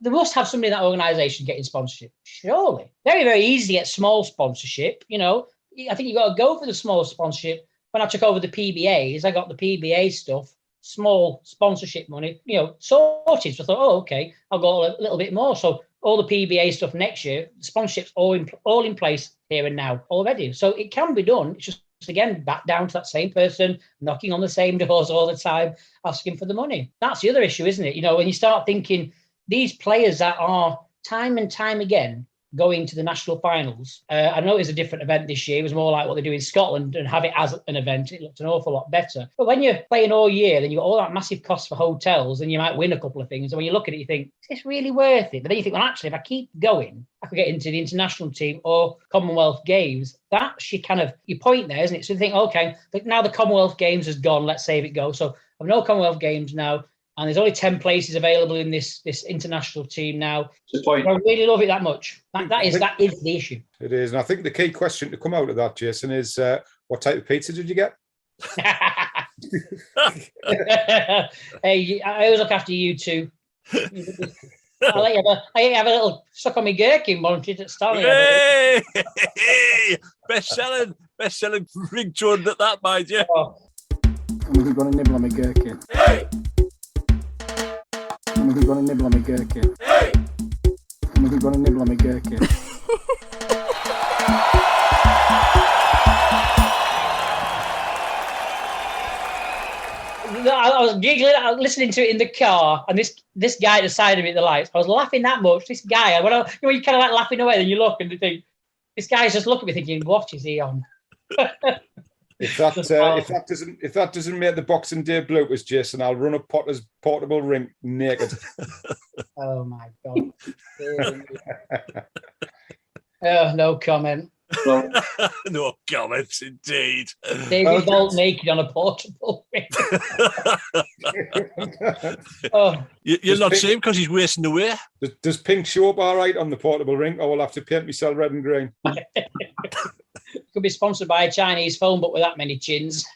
they must have somebody in that organisation getting sponsorship, surely. Very, very easy to get small sponsorship. I think you've got to go for the small sponsorship. When I took over the PBAs, I got the PBA stuff, small sponsorship money, sorted. So I thought, okay, I'll go a little bit more. So all the PBA stuff next year, the sponsorship's all in place here and now already. So it can be done. It's just, again, back down to that same person, knocking on the same doors all the time, asking for the money. That's the other issue, isn't it? When you start thinking, these players that are time and time again going to the national finals. I know it's a different event this year. It was more like what they do in Scotland and have it as an event. It looked an awful lot better. But when you're playing all year, then you've got all that massive cost for hotels and you might win a couple of things. And when you look at it, you think, is this really worth it? But then you think, well, actually, if I keep going, I could get into the international team or Commonwealth Games. That's your point there, isn't it? So you think, okay, now the Commonwealth Games has gone. Let's say if it goes. So I've no Commonwealth Games now. And there's only 10 places available in this international team now. Good point. I really love it that much. That is the issue. It is. And I think the key question to come out of that, Jason, is what type of pizza did you get? Hey, I always look after you two. I'll let you have a little suck on my gherkin, won't you? Hey! Best-selling ringtone at that, mind you. Oh. Somebody's got a nibble on my gherkin. Hey! Somebody's got a nibble on my gherkin. Hey! Somebody's got a nibble on my gherkin. I was giggling, I was listening to it in the car, and this guy at the side of me at the lights, I was laughing that much. This guy, you kind of like laughing away, then you look and you think, this guy's just looking at me thinking, what is he on? If that doesn't make the Boxing Day bloopers, Jason, I'll run a Potter's portable ring naked. Oh my God. Oh, no comment. No comments, indeed. David Bolt naked on a portable ring. Oh. You're not saying because he's wasting away. Does pink show up all right on the portable ring, or will I have to paint myself red and green? Could be sponsored by a Chinese phone, but with that many chins.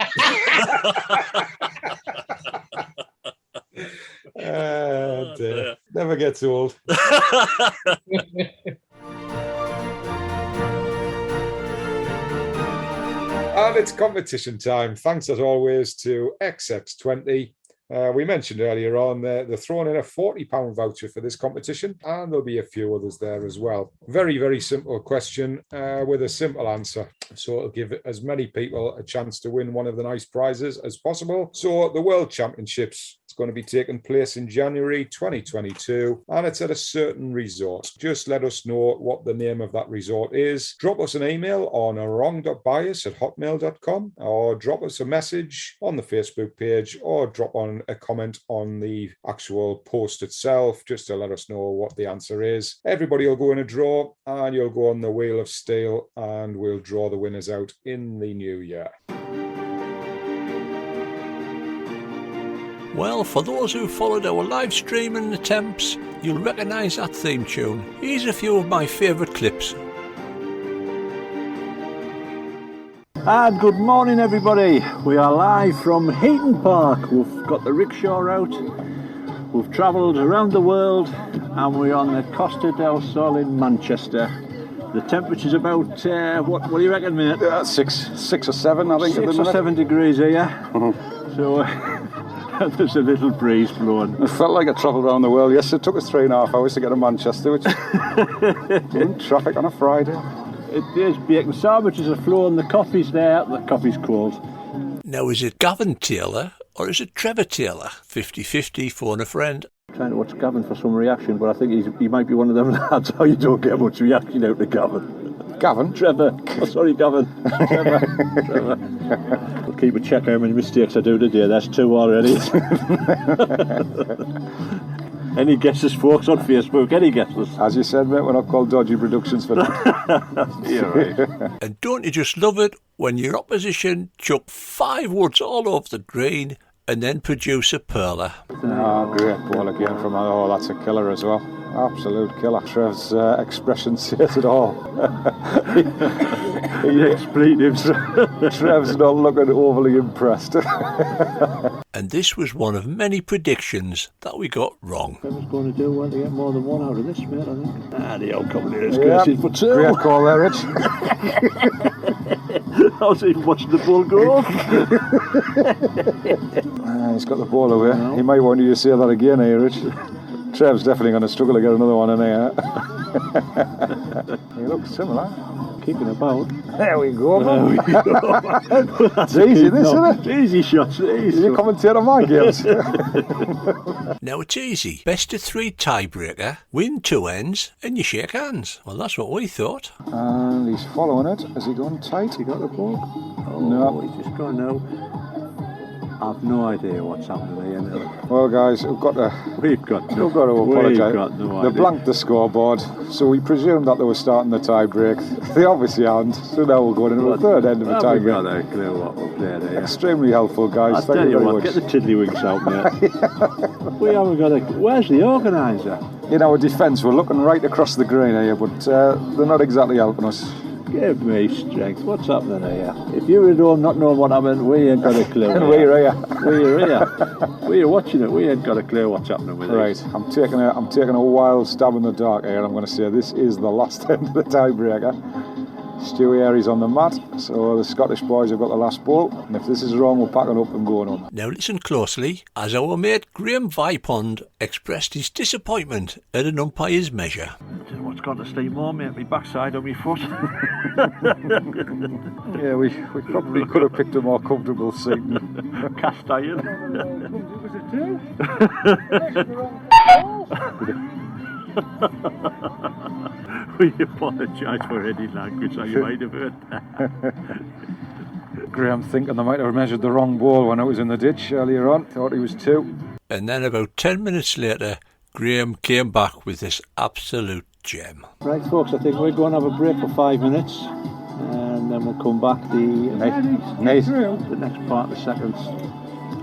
Dear. Never gets old. And it's competition time. Thanks as always to XX20. We mentioned earlier on they're throwing in a £40 voucher for this competition, and there'll be a few others there as well. Very, very simple question with a simple answer. So it'll give as many people a chance to win one of the nice prizes as possible. So the World Championships, it's going to be taking place in January 2022, and it's at a certain resort. Just let us know what the name of that resort is. Drop us an email on wrong.bias@hotmail.com, or drop us a message on the Facebook page, or drop on a comment on the actual post itself, just to let us know what the answer is. Everybody will go in a draw, and you'll go on the Wheel of Steel, and we'll draw the winners out in the new year. Well, for those who followed our live streaming attempts, you'll recognise that theme tune. Here's a few of my favourite clips. And good morning everybody, we are live from Heaton Park. We've got the rickshaw out, we've travelled around the world, and we're on the Costa del Sol in Manchester. The temperature's about, what do you reckon, mate? 6 or 7, I think. 6 or 7 degrees here. So there's a little breeze blowing. It felt like I travelled around the world. Yes, it took us 3.5 hours to get to Manchester, which traffic on a Friday. It is bacon sandwiches are flowing, the coffee's there, the coffee's cold. Now, is it Gavin Taylor or is it Trevor Taylor? 50-50, phone a friend. I'm trying to watch Gavin for some reaction, but I think he might be one of them lads how you don't get much reaction out of Gavin. Gavin? Trevor. Oh, sorry, Gavin. Trevor. We'll keep a check how many mistakes I do today. That's 2 already. Any guesses, folks, on Facebook? Any guesses? As you said, mate, we're not called Dodgy Productions for that. Yeah, right. And don't you just love it when your opposition chuck 5 woods all over the green and then produce a perler? Oh, great ball again from that's a killer as well. Absolute killer. Trev's expression says it all. He expletives. Trev's not looking overly impressed. And this was one of many predictions that we got wrong. Trevor's going to do well to get more than one out of this, mate, I think. The old commentator's Yep. for 2. Great call there, Rich. I was even watching the ball go off. He's got the ball away. He might want you to say that again, Rich. Trev's definitely going to struggle to get another one in here. He looks similar. Kicking about. There we go. That's easy, this, isn't it? Easy shots. Easy. You commentate on my games. Now it's easy. Best of 3 tiebreaker, win 2 ends, and you shake hands. Well, that's what we thought. And he's following it. Is he going tight? He got the ball? Oh, No. He's just gone now. I've no idea what's happening here now. Well, guys, we've got to apologise. No They idea. blanked the scoreboard, so we presumed that they were starting the tie break. They obviously aren't, so now we're going into the third end of the tie I've break. got a clue what we're playing here. Extremely helpful, guys. I'll Thank tell you you very what, much. get the tiddlywinks out, mate. We haven't got a... Where's the organiser? In our defence, we're looking right across the green here, but they're not exactly helping us. Give me strength. What's happening here? If you're at home not knowing what happened, we ain't got a clue. And we're here. We're here. We're watching it. We ain't got a clue what's happening with it. Right, I'm taking a wild stab in the dark here. I'm going to say this is the last end of the tiebreaker. Stewie Airy's on the mat, so the Scottish boys have got the last ball. And if this is wrong, we're packing up and going home. Now listen closely, as our mate Graham Vipond expressed his disappointment at an umpire's measure. What's got to stay more, mate? My backside on my foot. Yeah, we probably could have picked a more comfortable seat. Cast iron. We apologise for any language that you might have heard. Graham thinking they might have measured the wrong ball when it was in the ditch earlier on. Thought he was 2. And then about 10 minutes later, Graham came back with this absolute gem. Right, folks, I think we're going to have a break for 5 minutes, and then we'll come back the next part of the seconds.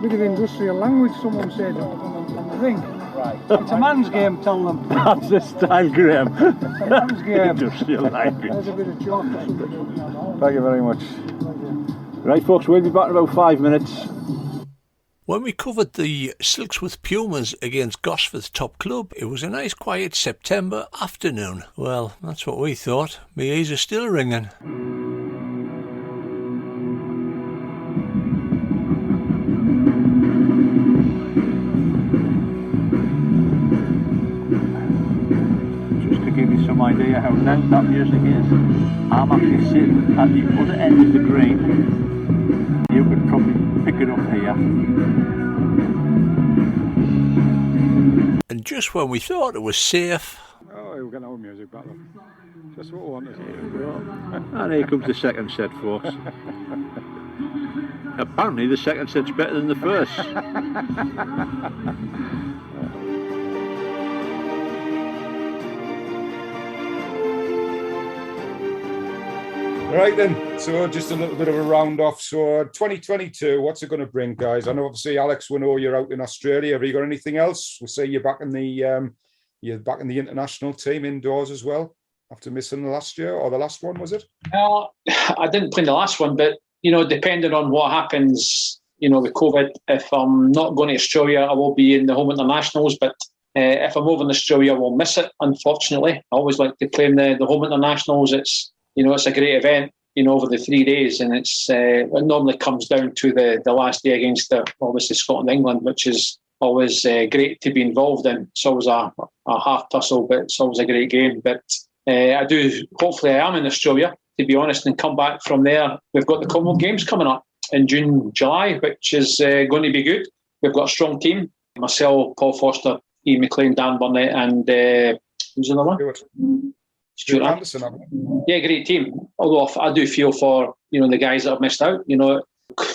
Bit of industrial language, someone said on the ring. Right. It's a man's game, tell them. That's this time, Graham. It's a man's game. Industrial language. There's a bit of chalk or something. Thank you very much. Right, folks, we'll be back in about 5 minutes. When we covered the Silksworth Pumas against Gosforth's top club, it was a nice quiet September afternoon. Well, that's what we thought. My ears are still ringing. Just to give you some idea how loud that music is, I'm actually sitting at the other end of the green. You could probably pick it up here. And just when we thought it was safe... Oh, we're getting our music back then. Just what we wanted. And here comes the second set, folks. Apparently the second set's better than the first. Right then, so just a little bit of a round off. So 2022, what's it going to bring, guys? I know obviously Alex, we know you're out in Australia. Have you got anything else? We'll say you're back in the international team indoors as well after missing the last year, or the last one, was it? I didn't play the last one, but depending on what happens, with COVID, if I'm not going to Australia, I will be in the home internationals. But if I'm over in Australia, I will miss it. Unfortunately, I always like to play in the home internationals. It's a great event, over the 3 days, and it normally comes down to the last day against obviously Scotland, England, which is always great to be involved in. It's always a half tussle, but it's always a great game. But hopefully I am in Australia, to be honest, and come back from there. We've got the Commonwealth Games coming up in June, July, which is going to be good. We've got a strong team. Myself, Paul Foster, Ian McLean, Dan Burnett, and who's the other one? Stuart Anderson. Yeah, great team. Although I do feel for the guys that have missed out.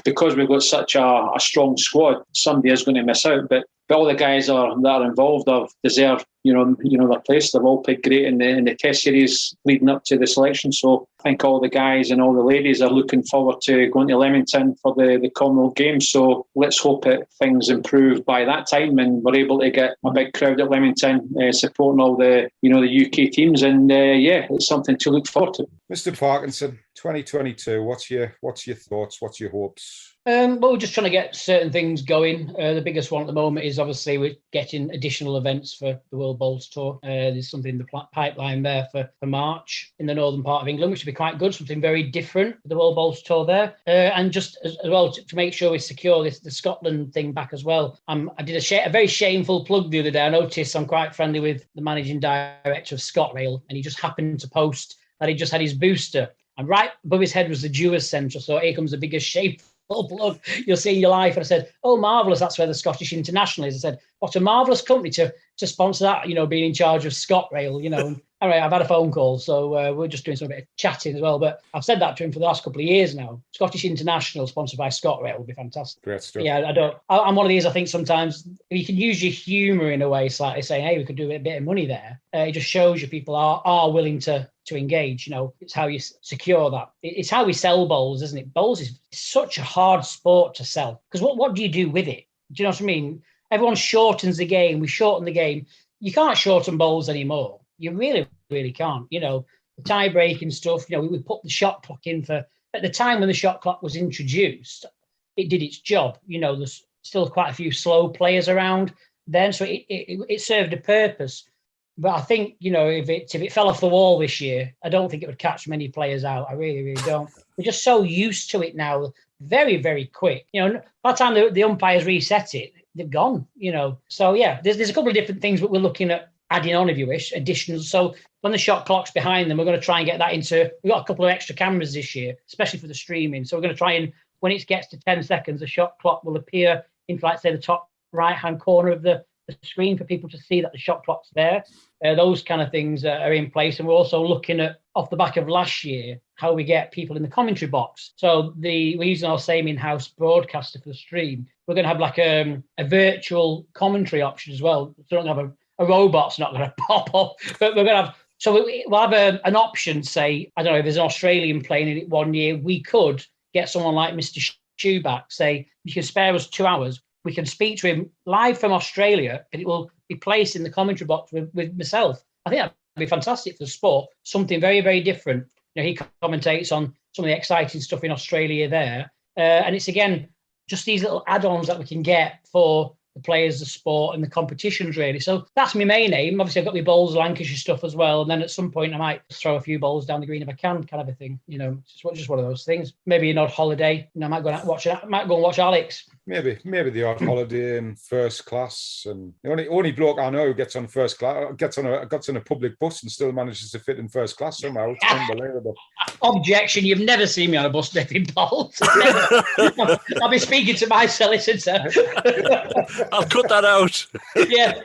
Because we've got such a strong squad, somebody is going to miss out. But all the guys that are involved deserve their place. They've all played great in the Test series leading up to the selection. So I think all the guys and all the ladies are looking forward to going to Leamington for the Commonwealth Games. So let's hope that things improve by that time and we're able to get a big crowd at Leamington supporting all the the UK teams. And it's something to look forward to. Mr. Parkinson, 2022. What's your thoughts? What's your hopes? We're just trying to get certain things going. The biggest one at the moment is obviously we're getting additional events for the World Bowls Tour. There's something in the pipeline there for March in the northern part of England, which would be quite good, something very different for the World Bowls Tour there. And just as well to make sure we secure the Scotland thing back as well. I did a very shameful plug the other day. I noticed I'm quite friendly with the managing director of ScotRail, and he just happened to post that he just had his booster. And right above his head was the Jewers Centre. So here comes the biggest shameful plug you'll see in your life. And I said, oh, marvellous, that's where the Scottish International is. I said, what a marvellous company to sponsor that, being in charge of ScotRail, and All right, I've had a phone call, so we're just doing some bit of chatting as well. But I've said that to him for the last couple of years now. Scottish International, sponsored by ScotRail, would be fantastic. Great stuff. Yeah, I'm one of these. I think sometimes you can use your humour in a way, slightly saying, "Hey, we could do a bit of money there." It just shows you people are willing to engage. It's how you secure that. It's how we sell bowls, isn't it? Bowls is such a hard sport to sell because what do you do with it? Do you know what I mean? Everyone shortens the game. We shorten the game. You can't shorten bowls anymore. You really, really can't. The tie breaking stuff, we put the shot clock in at the time when the shot clock was introduced, it did its job. There's still quite a few slow players around then, so it served a purpose. But I think, if it fell off the wall this year, I don't think it would catch many players out. I really, really don't. We're just so used to it now, very, very quick. By the time the umpires reset it, they've gone, So, yeah, there's a couple of different things that we're looking at adding on, if you wish, additions. So when the shot clock's behind them, we're going to try and get that we've got a couple of extra cameras this year, especially for the streaming. So we're going to try and, when it gets to 10 seconds, the shot clock will appear in, like, say, the top right-hand corner of the screen for people to see that the shot clock's there. Those kind of things are in place. And we're also looking at, off the back of last year, how we get people in the commentary box. So we're using our same in-house broadcaster for the stream. We're going to have like a virtual commentary option as well. So we don't have a robot's not going to pop up, but we're going to have. So we'll have an option. Say, I don't know, if there's an Australian playing in it one year, we could get someone like Mr. Shoeback. Say, you can spare us 2 hours. We can speak to him live from Australia, and it will be placed in the commentary box with myself. I think that'd be fantastic for the sport. Something very, very different. He commentates on some of the exciting stuff in Australia there, and it's again just these little add-ons that we can get for the players, the sport, and the competitions, really. So that's my main aim. Obviously, I've got my bowls, Lancashire stuff as well. And then at some point, I might throw a few bowls down the green if I can, kind of a thing. Just one of those things. Maybe an odd holiday. I might go and watch Alex. Maybe the odd holiday in first class. And the only bloke I know who gets on first class, gets on a public bus and still manages to fit in first class somehow. It's unbelievable. Objection, you've never seen me on a bus, David Bolt. I'll be speaking to my solicitor. I'll cut that out. Yeah,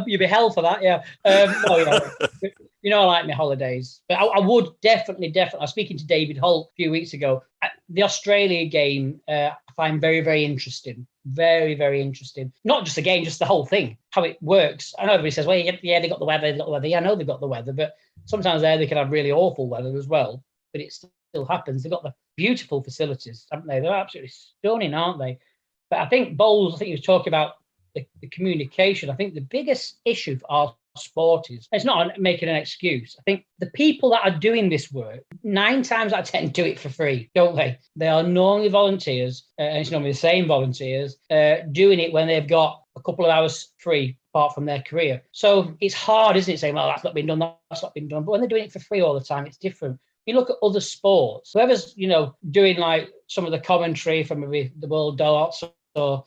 you'd be hell for that, yeah. I like my holidays. But I would definitely, I was speaking to David Holt a few weeks ago. The Australia game, I find very, very interesting. Very, very interesting. Not just the game, just the whole thing, how it works. I know everybody says, well, yeah, they got the weather, Yeah, I know they've got the weather, but sometimes they can have really awful weather as well. But it still happens. They've got the beautiful facilities, haven't they? They're absolutely stunning, aren't they? But I think bowls, I think you were talking about the communication. I think the biggest issue for our sport is, it's not making an excuse. I think the people that are doing this work, 9 times out of 10 do it for free, don't they? They are normally volunteers, and it's normally the same volunteers, doing it when they've got a couple of hours free apart from their career. So it's hard, isn't it, saying, well, that's not been done, that's not been done. But when they're doing it for free all the time, it's different. You look at other sports, whoever's, doing like some of the commentary from maybe the World Darts or,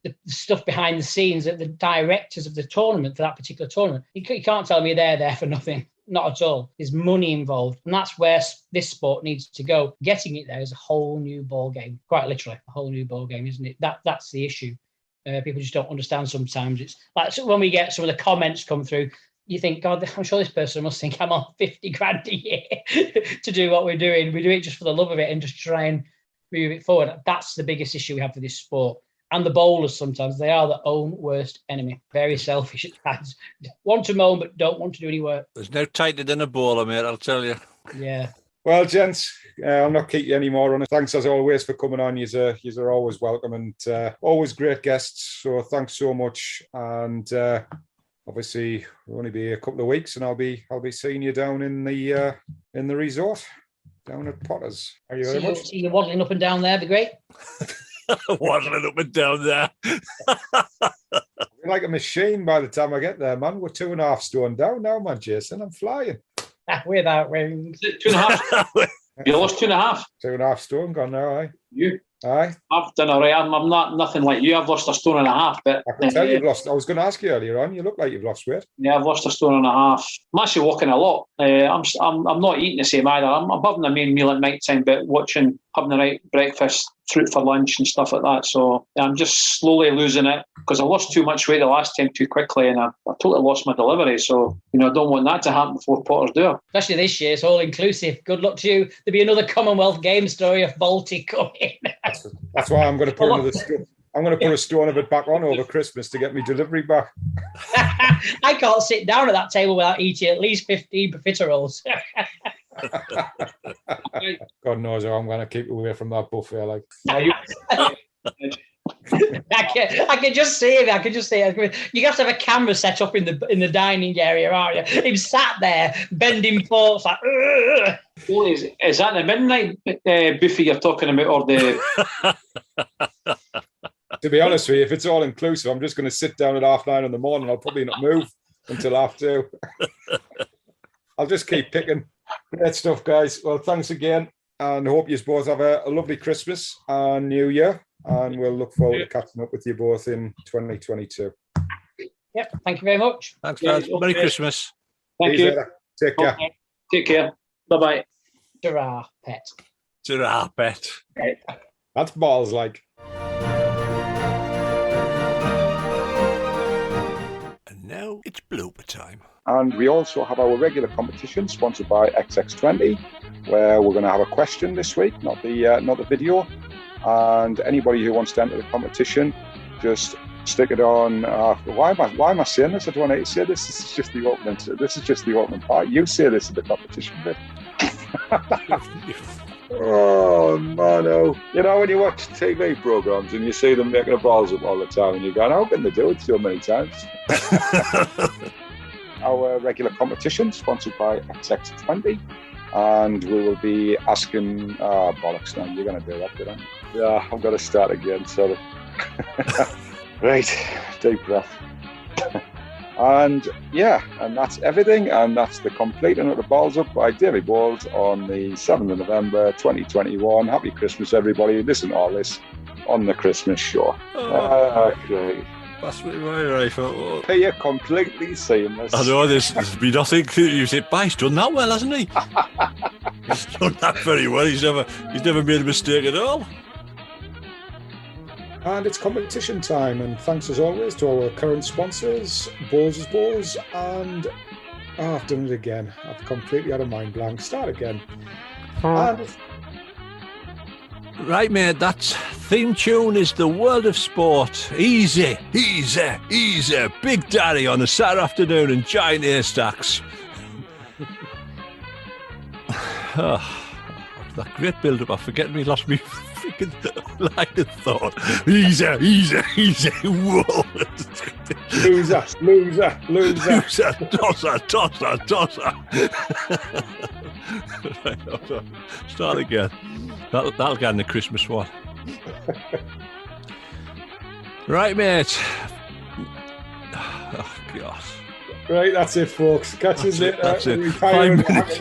the stuff behind the scenes, the directors of the tournament for that particular tournament, you can't tell me they're there for nothing. Not at all. There's money involved. And that's where this sport needs to go. Getting it there is a whole new ball game. Quite literally, a whole new ball game, isn't it? That's the issue. People just don't understand sometimes. It's like when we get some of the comments come through, you think, God, I'm sure this person must think I'm on 50 grand a year to do what we're doing. We do it just for the love of it and just try and move it forward. That's the biggest issue we have for this sport. And the bowlers, sometimes, they are their own worst enemy. Very selfish at times. Want to moan, but don't want to do any work. There's no tighter than a bowler, mate, I'll tell you. Yeah. Well, gents, I'll not keep you any more on it. Thanks, as always, for coming on. You're always welcome and always great guests. So thanks so much. And obviously, we'll only be a couple of weeks, and I'll be seeing you down in the resort down at Potters. Are you very much? See you waddling up and down there, be great. Waddling up and down there. You're like a machine by the time I get there, man. We're 2.5 stone down now, man, Jason. I'm flying. Without wings. 2.5. You lost 2.5. 2.5 stone gone now, aye? You? Aye. I've done all right. I'm not nothing like you. I've lost 1.5 stone. But I can tell you've lost. I was going to ask you earlier on. You look like you've lost weight. Yeah, I've lost 1.5 stone. I'm actually walking a lot. I'm not eating the same either. I'm having the main meal at night time, but watching having the right breakfast, fruit for lunch and stuff like that. So I'm just slowly losing it because I lost too much weight the last time too quickly, and I totally lost my delivery. So, I don't want that to happen before Potter's do. Especially this year, it's all inclusive. Good luck to you. There'll be another Commonwealth Games story of Baltic coming. That's why I'm going to put another stone. I'm going to put a stone of it back on over Christmas to get me delivery back. I can't sit down at that table without eating at least 15 profiteroles. God knows how I'm going to keep away from that buffet. Like, I can just see it. You have to have a camera set up in the dining area, aren't you? Him sat there bending forks like. Ugh. Is that the midnight buffet you're talking about, or the? To be honest with you, if it's all inclusive, I'm just going to sit down at 9:30 in the morning. I'll probably not move until 2:30. I'll just keep picking. Great stuff, guys. Well, thanks again, and hope you both have a lovely Christmas and New Year. And we'll look forward to catching up with you both in 2022. Yep. Thank you very much. Thanks, guys. Merry Christmas. Thank you. Later. Take care. Okay. Take care. Bye-bye. Ta-ra, pet. Ta-ra, pet. That's balls like. And now it's blooper time. And we also have our regular competition sponsored by XX20, where we're going to have a question this week, not the video. And anybody who wants to enter the competition, just stick it on. Why am I saying this? I don't want to say this. This is just the opening. This is just the opening part. You say this in the competition bit. Oh, mano. When you watch TV programs and you see them making the balls up all the time and you're going, how can they do it so many times? Our regular competition sponsored by XX20. And we will be asking, bollocks, now you're going to do that, didn't you? Yeah, I've got to start again, sorry. Right, deep breath. And that's everything. And that's the complete and utter balls up by Davy Balls on the 7th of November 2021. Happy Christmas, everybody. Listen to all this on the Christmas show. Great. That's what I thought. Hey, you're completely seamless. I know there's been nothing. You say, he's done that well, hasn't he? He's done that very well. He's never made a mistake at all. And it's competition time, and thanks as always to our current sponsors, Balls, and I've done it again. I've completely had a mind blank. Start again. Right, mate, that theme tune is The World of Sport. Easy. Big Daddy on a Saturday afternoon in giant haystacks. That great build-up, I forget me, lost me freaking line of thought. Easy. Whoa. Loser. Tosser. Right, start again. That'll get in the Christmas one. Right, mate. Oh, God. Right, that's it, folks. Catch us later. That's it. 5 minutes.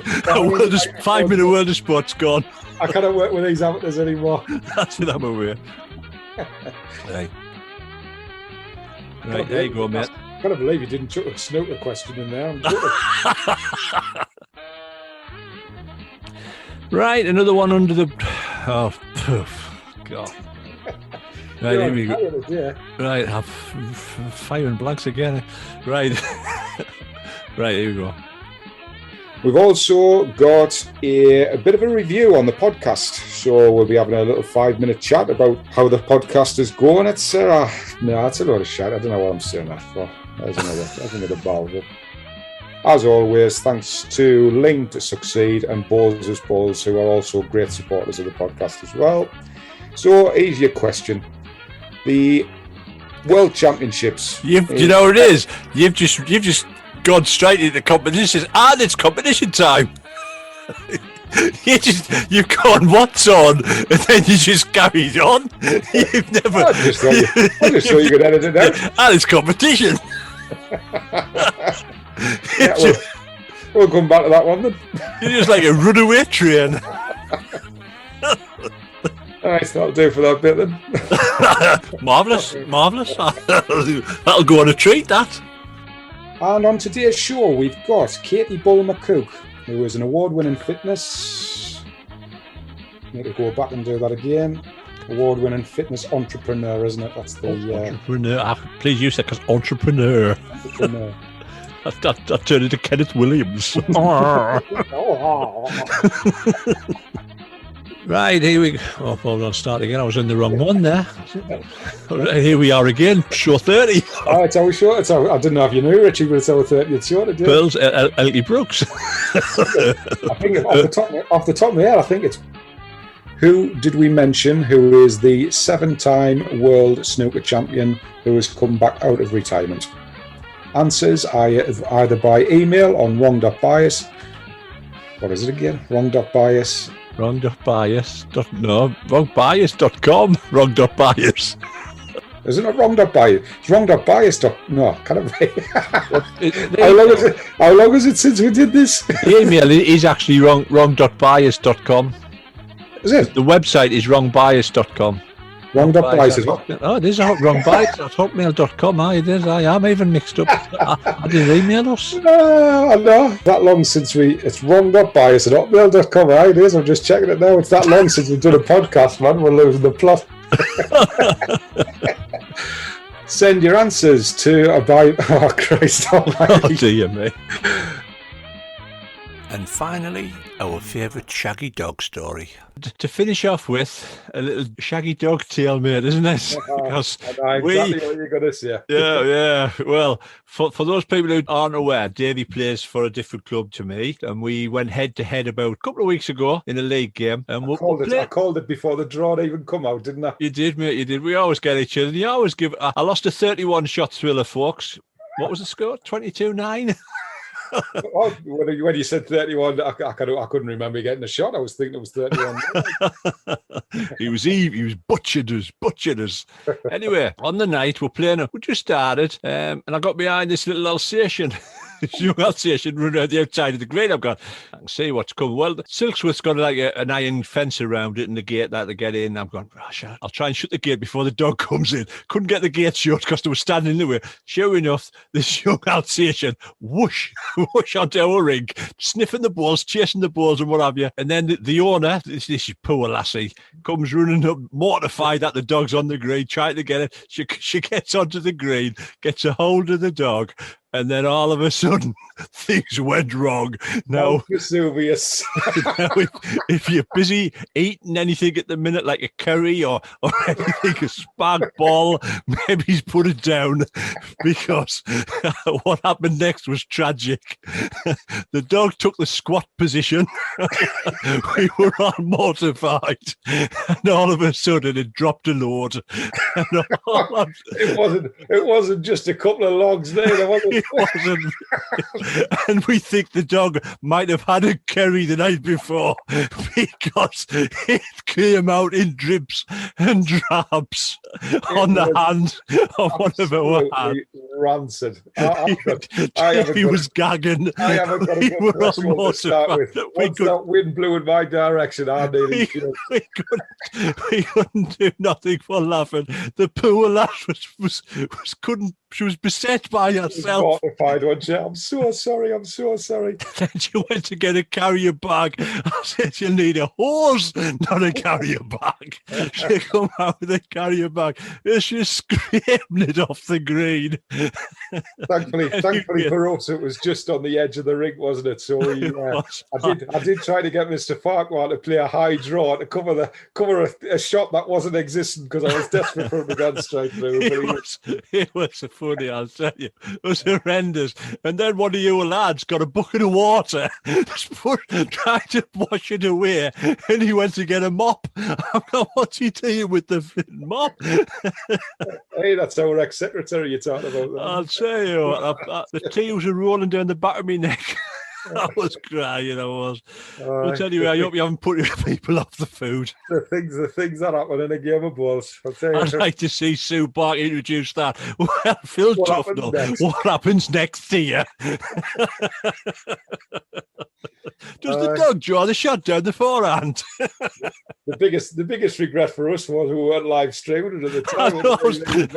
5 minute World of Sport's gone. I cannot work with these amateurs anymore. That's it, I'm aware. Right, there you go, mate. I can't believe you didn't chuck a snooker question in there. Right, another one under the... Oh, God. Right, here we go. Right, I'm firing blanks again. Right. Right, here we go. We've also got a bit of a review on the podcast. So we'll be having a little 5-minute chat about how the podcast is going. It's no, that's a lot of shit. I don't know what I'm saying that for. That's another ball. As always, thanks to Ling to Succeed and Balls, who are also great supporters of the podcast as well. So here's your question. The World Championships. You know what it is? You've just gone straight into competition, and it's competition time. You've gone what's on, and then you just carried on. You've never. I just thought you could edit it out. And it's competition. Yeah, we'll come back to that one then. You're just like a runaway train. Alright, that'll do for that bit then. Marvellous. That'll go on a treat, that. And on today's show, we've got Katie Bull McCook, who is an award-winning fitness Need to go back and do that again. Award-winning fitness entrepreneur, isn't it? That's the entrepreneur. Please use that because entrepreneur. I turned into Kenneth Williams. Right, here we go. Oh, hold on, start again. I was in the wrong one there. Here we are again, show 30. Oh, it's our show. I didn't know if you knew, Richie, but it's our 30th show today. Pearls, Elkie Brooks. I think off the top of my head, I think it's who did we mention who is the 7-time world snooker champion who has come back out of retirement? Answers either by email on wrong.bias. What is it again? Wrong.bias. Wrong.bias. No, wrongbias.com. Wrong.bias. Is it not wrong.bias? It's wrong.bias. No, can it be? How long is it since we did this? The email is actually wrong.bias.com. Is it? The website is wrongbias.com. Wrong.bias as well. Oh, it is wrongbias at hotmail.com. It is. I am even mixed up. I did email us. I know. That long since it's wrong.bias at hotmail.com. It is. I'm just checking it now. It's that long since we've done a podcast, man. We're losing the plot. Send your answers to oh, Christ almighty. Oh, dear me. And finally, our favourite shaggy dog story. To finish off with, a little shaggy dog tale, mate, isn't it? Because I know exactly what you're going to say. Yeah. Well, for those people who aren't aware, Davey plays for a different club to me, and we went head-to-head about a couple of weeks ago in a league game. And I called it before the draw had even come out, didn't I? You did, mate, you did. We always get each other. And you always give... I lost a 31-shot thriller, folks. What was the score? 22-9? When you said 31, I couldn't remember getting a shot. I was thinking it was 31. He was butchered us. Anyway, on the night we just started, and I got behind this little Alsatian. This young Alsatian running around the outside of the green. I've got, I can see what's coming. Well, Silksworth's got like an iron fence around it and the gate that to get in. I'm going, I'll try and shut the gate before the dog comes in. Couldn't get the gate shut because they were standing in the way. Sure enough, this young Alsatian whoosh onto our ring, sniffing the balls, chasing the balls and what have you. And then the owner, this poor lassie, comes running up, mortified that the dog's on the green, trying to get it. She gets onto the green, gets a hold of the dog, and then all of a sudden, things went wrong. Now, Vesuvius. Now if you're busy eating anything at the minute, like a curry or anything, a spark ball, maybe he's put it down, because what happened next was tragic. The dog took the squat position. We were all mortified. And all of a sudden, it dropped a load. And it wasn't just a couple of logs there wasn't. Wasn't. And we think the dog might have had a curry the night before, because it came out in drips and drabs on the hand of one of our hands. Rancid. He was gagging. I haven't got a good threshold to start with. Once that wind blew in my direction, we couldn't do nothing for laughing. The poor lass couldn't. She was beset by herself. Mortified, wasn't she? I'm so sorry. Then she went to get a carrier bag. I said, "You need a hose, not a carrier bag." She come out with a carrier bag. She's screaming it off the green. Thankfully for us, it was just on the edge of the ring, wasn't it? So I did try to get Mr. Farquhar to play a high draw to cover a shot that wasn't existing, because I was desperate for him to go straight through. It was funny, I'll tell you. It was horrendous. And then one of you lads got a bucket of water, tried to wash it away, and he went to get a mop. I'm like, what's he doing with the mop? Hey, that's our ex-secretary you're talking about. I'll tell you what, the tears were rolling down the back of my neck. I was crying, I was. But anyway, I hope you haven't put people off the food. The things that happen in a game of balls. I'd like to see Sue Bark introduce that. Well, Phil Tufnell, what happens next to you? Does the dog draw the shot down the forehand? The biggest regret for us was we weren't live streaming it at the time.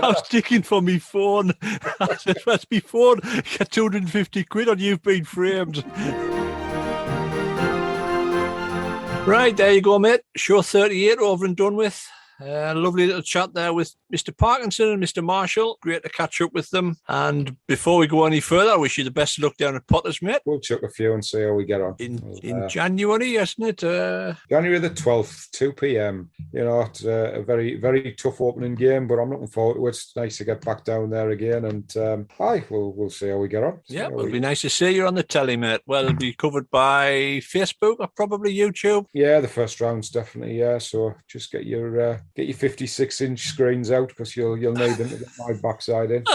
I was sticking for me phone. I said, "Where's my phone? Get 250 quid on You've Been Framed." Right, there you go, mate. Show 38 over and done with. Lovely little chat there with Mr. Parkinson and Mr. Marshall. Great to catch up with them. And before we go any further, I wish you the best of luck down at Potter's, mate. We'll chuck a few and see how we get on. In January, isn't it? January the 12th, 2 p.m. You know, it's a very, very tough opening game, but I'm looking forward to it. It's nice to get back down there again. And we'll see how we get on. Yeah, it'll be nice to see you on the telly, mate. Well, it'll be covered by Facebook or probably YouTube. Yeah, the first round's definitely, yeah. So just get your 56-inch screens out because you'll need them to get my backside in.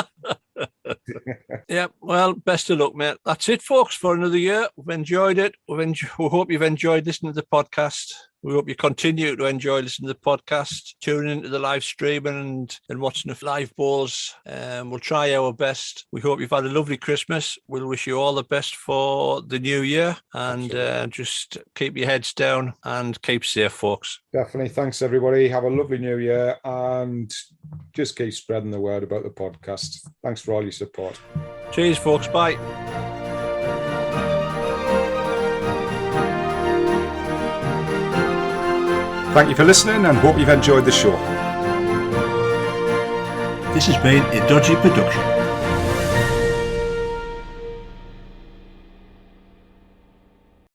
Yeah, well, best of luck, mate. That's it, folks, for another year. We've enjoyed it. We hope you've enjoyed listening to the podcast. We hope you continue to enjoy listening to the podcast, tuning into the live streaming and watching the live balls. We'll try our best. We hope you've had a lovely Christmas. We'll wish you all the best for the new year, and just keep your heads down and keep safe, folks. Definitely. Thanks, everybody. Have a lovely new year and just keep spreading the word about the podcast. Thanks for all your support. Cheers, folks. Bye. Thank you for listening and hope you've enjoyed the show. This has been a Dodgy production.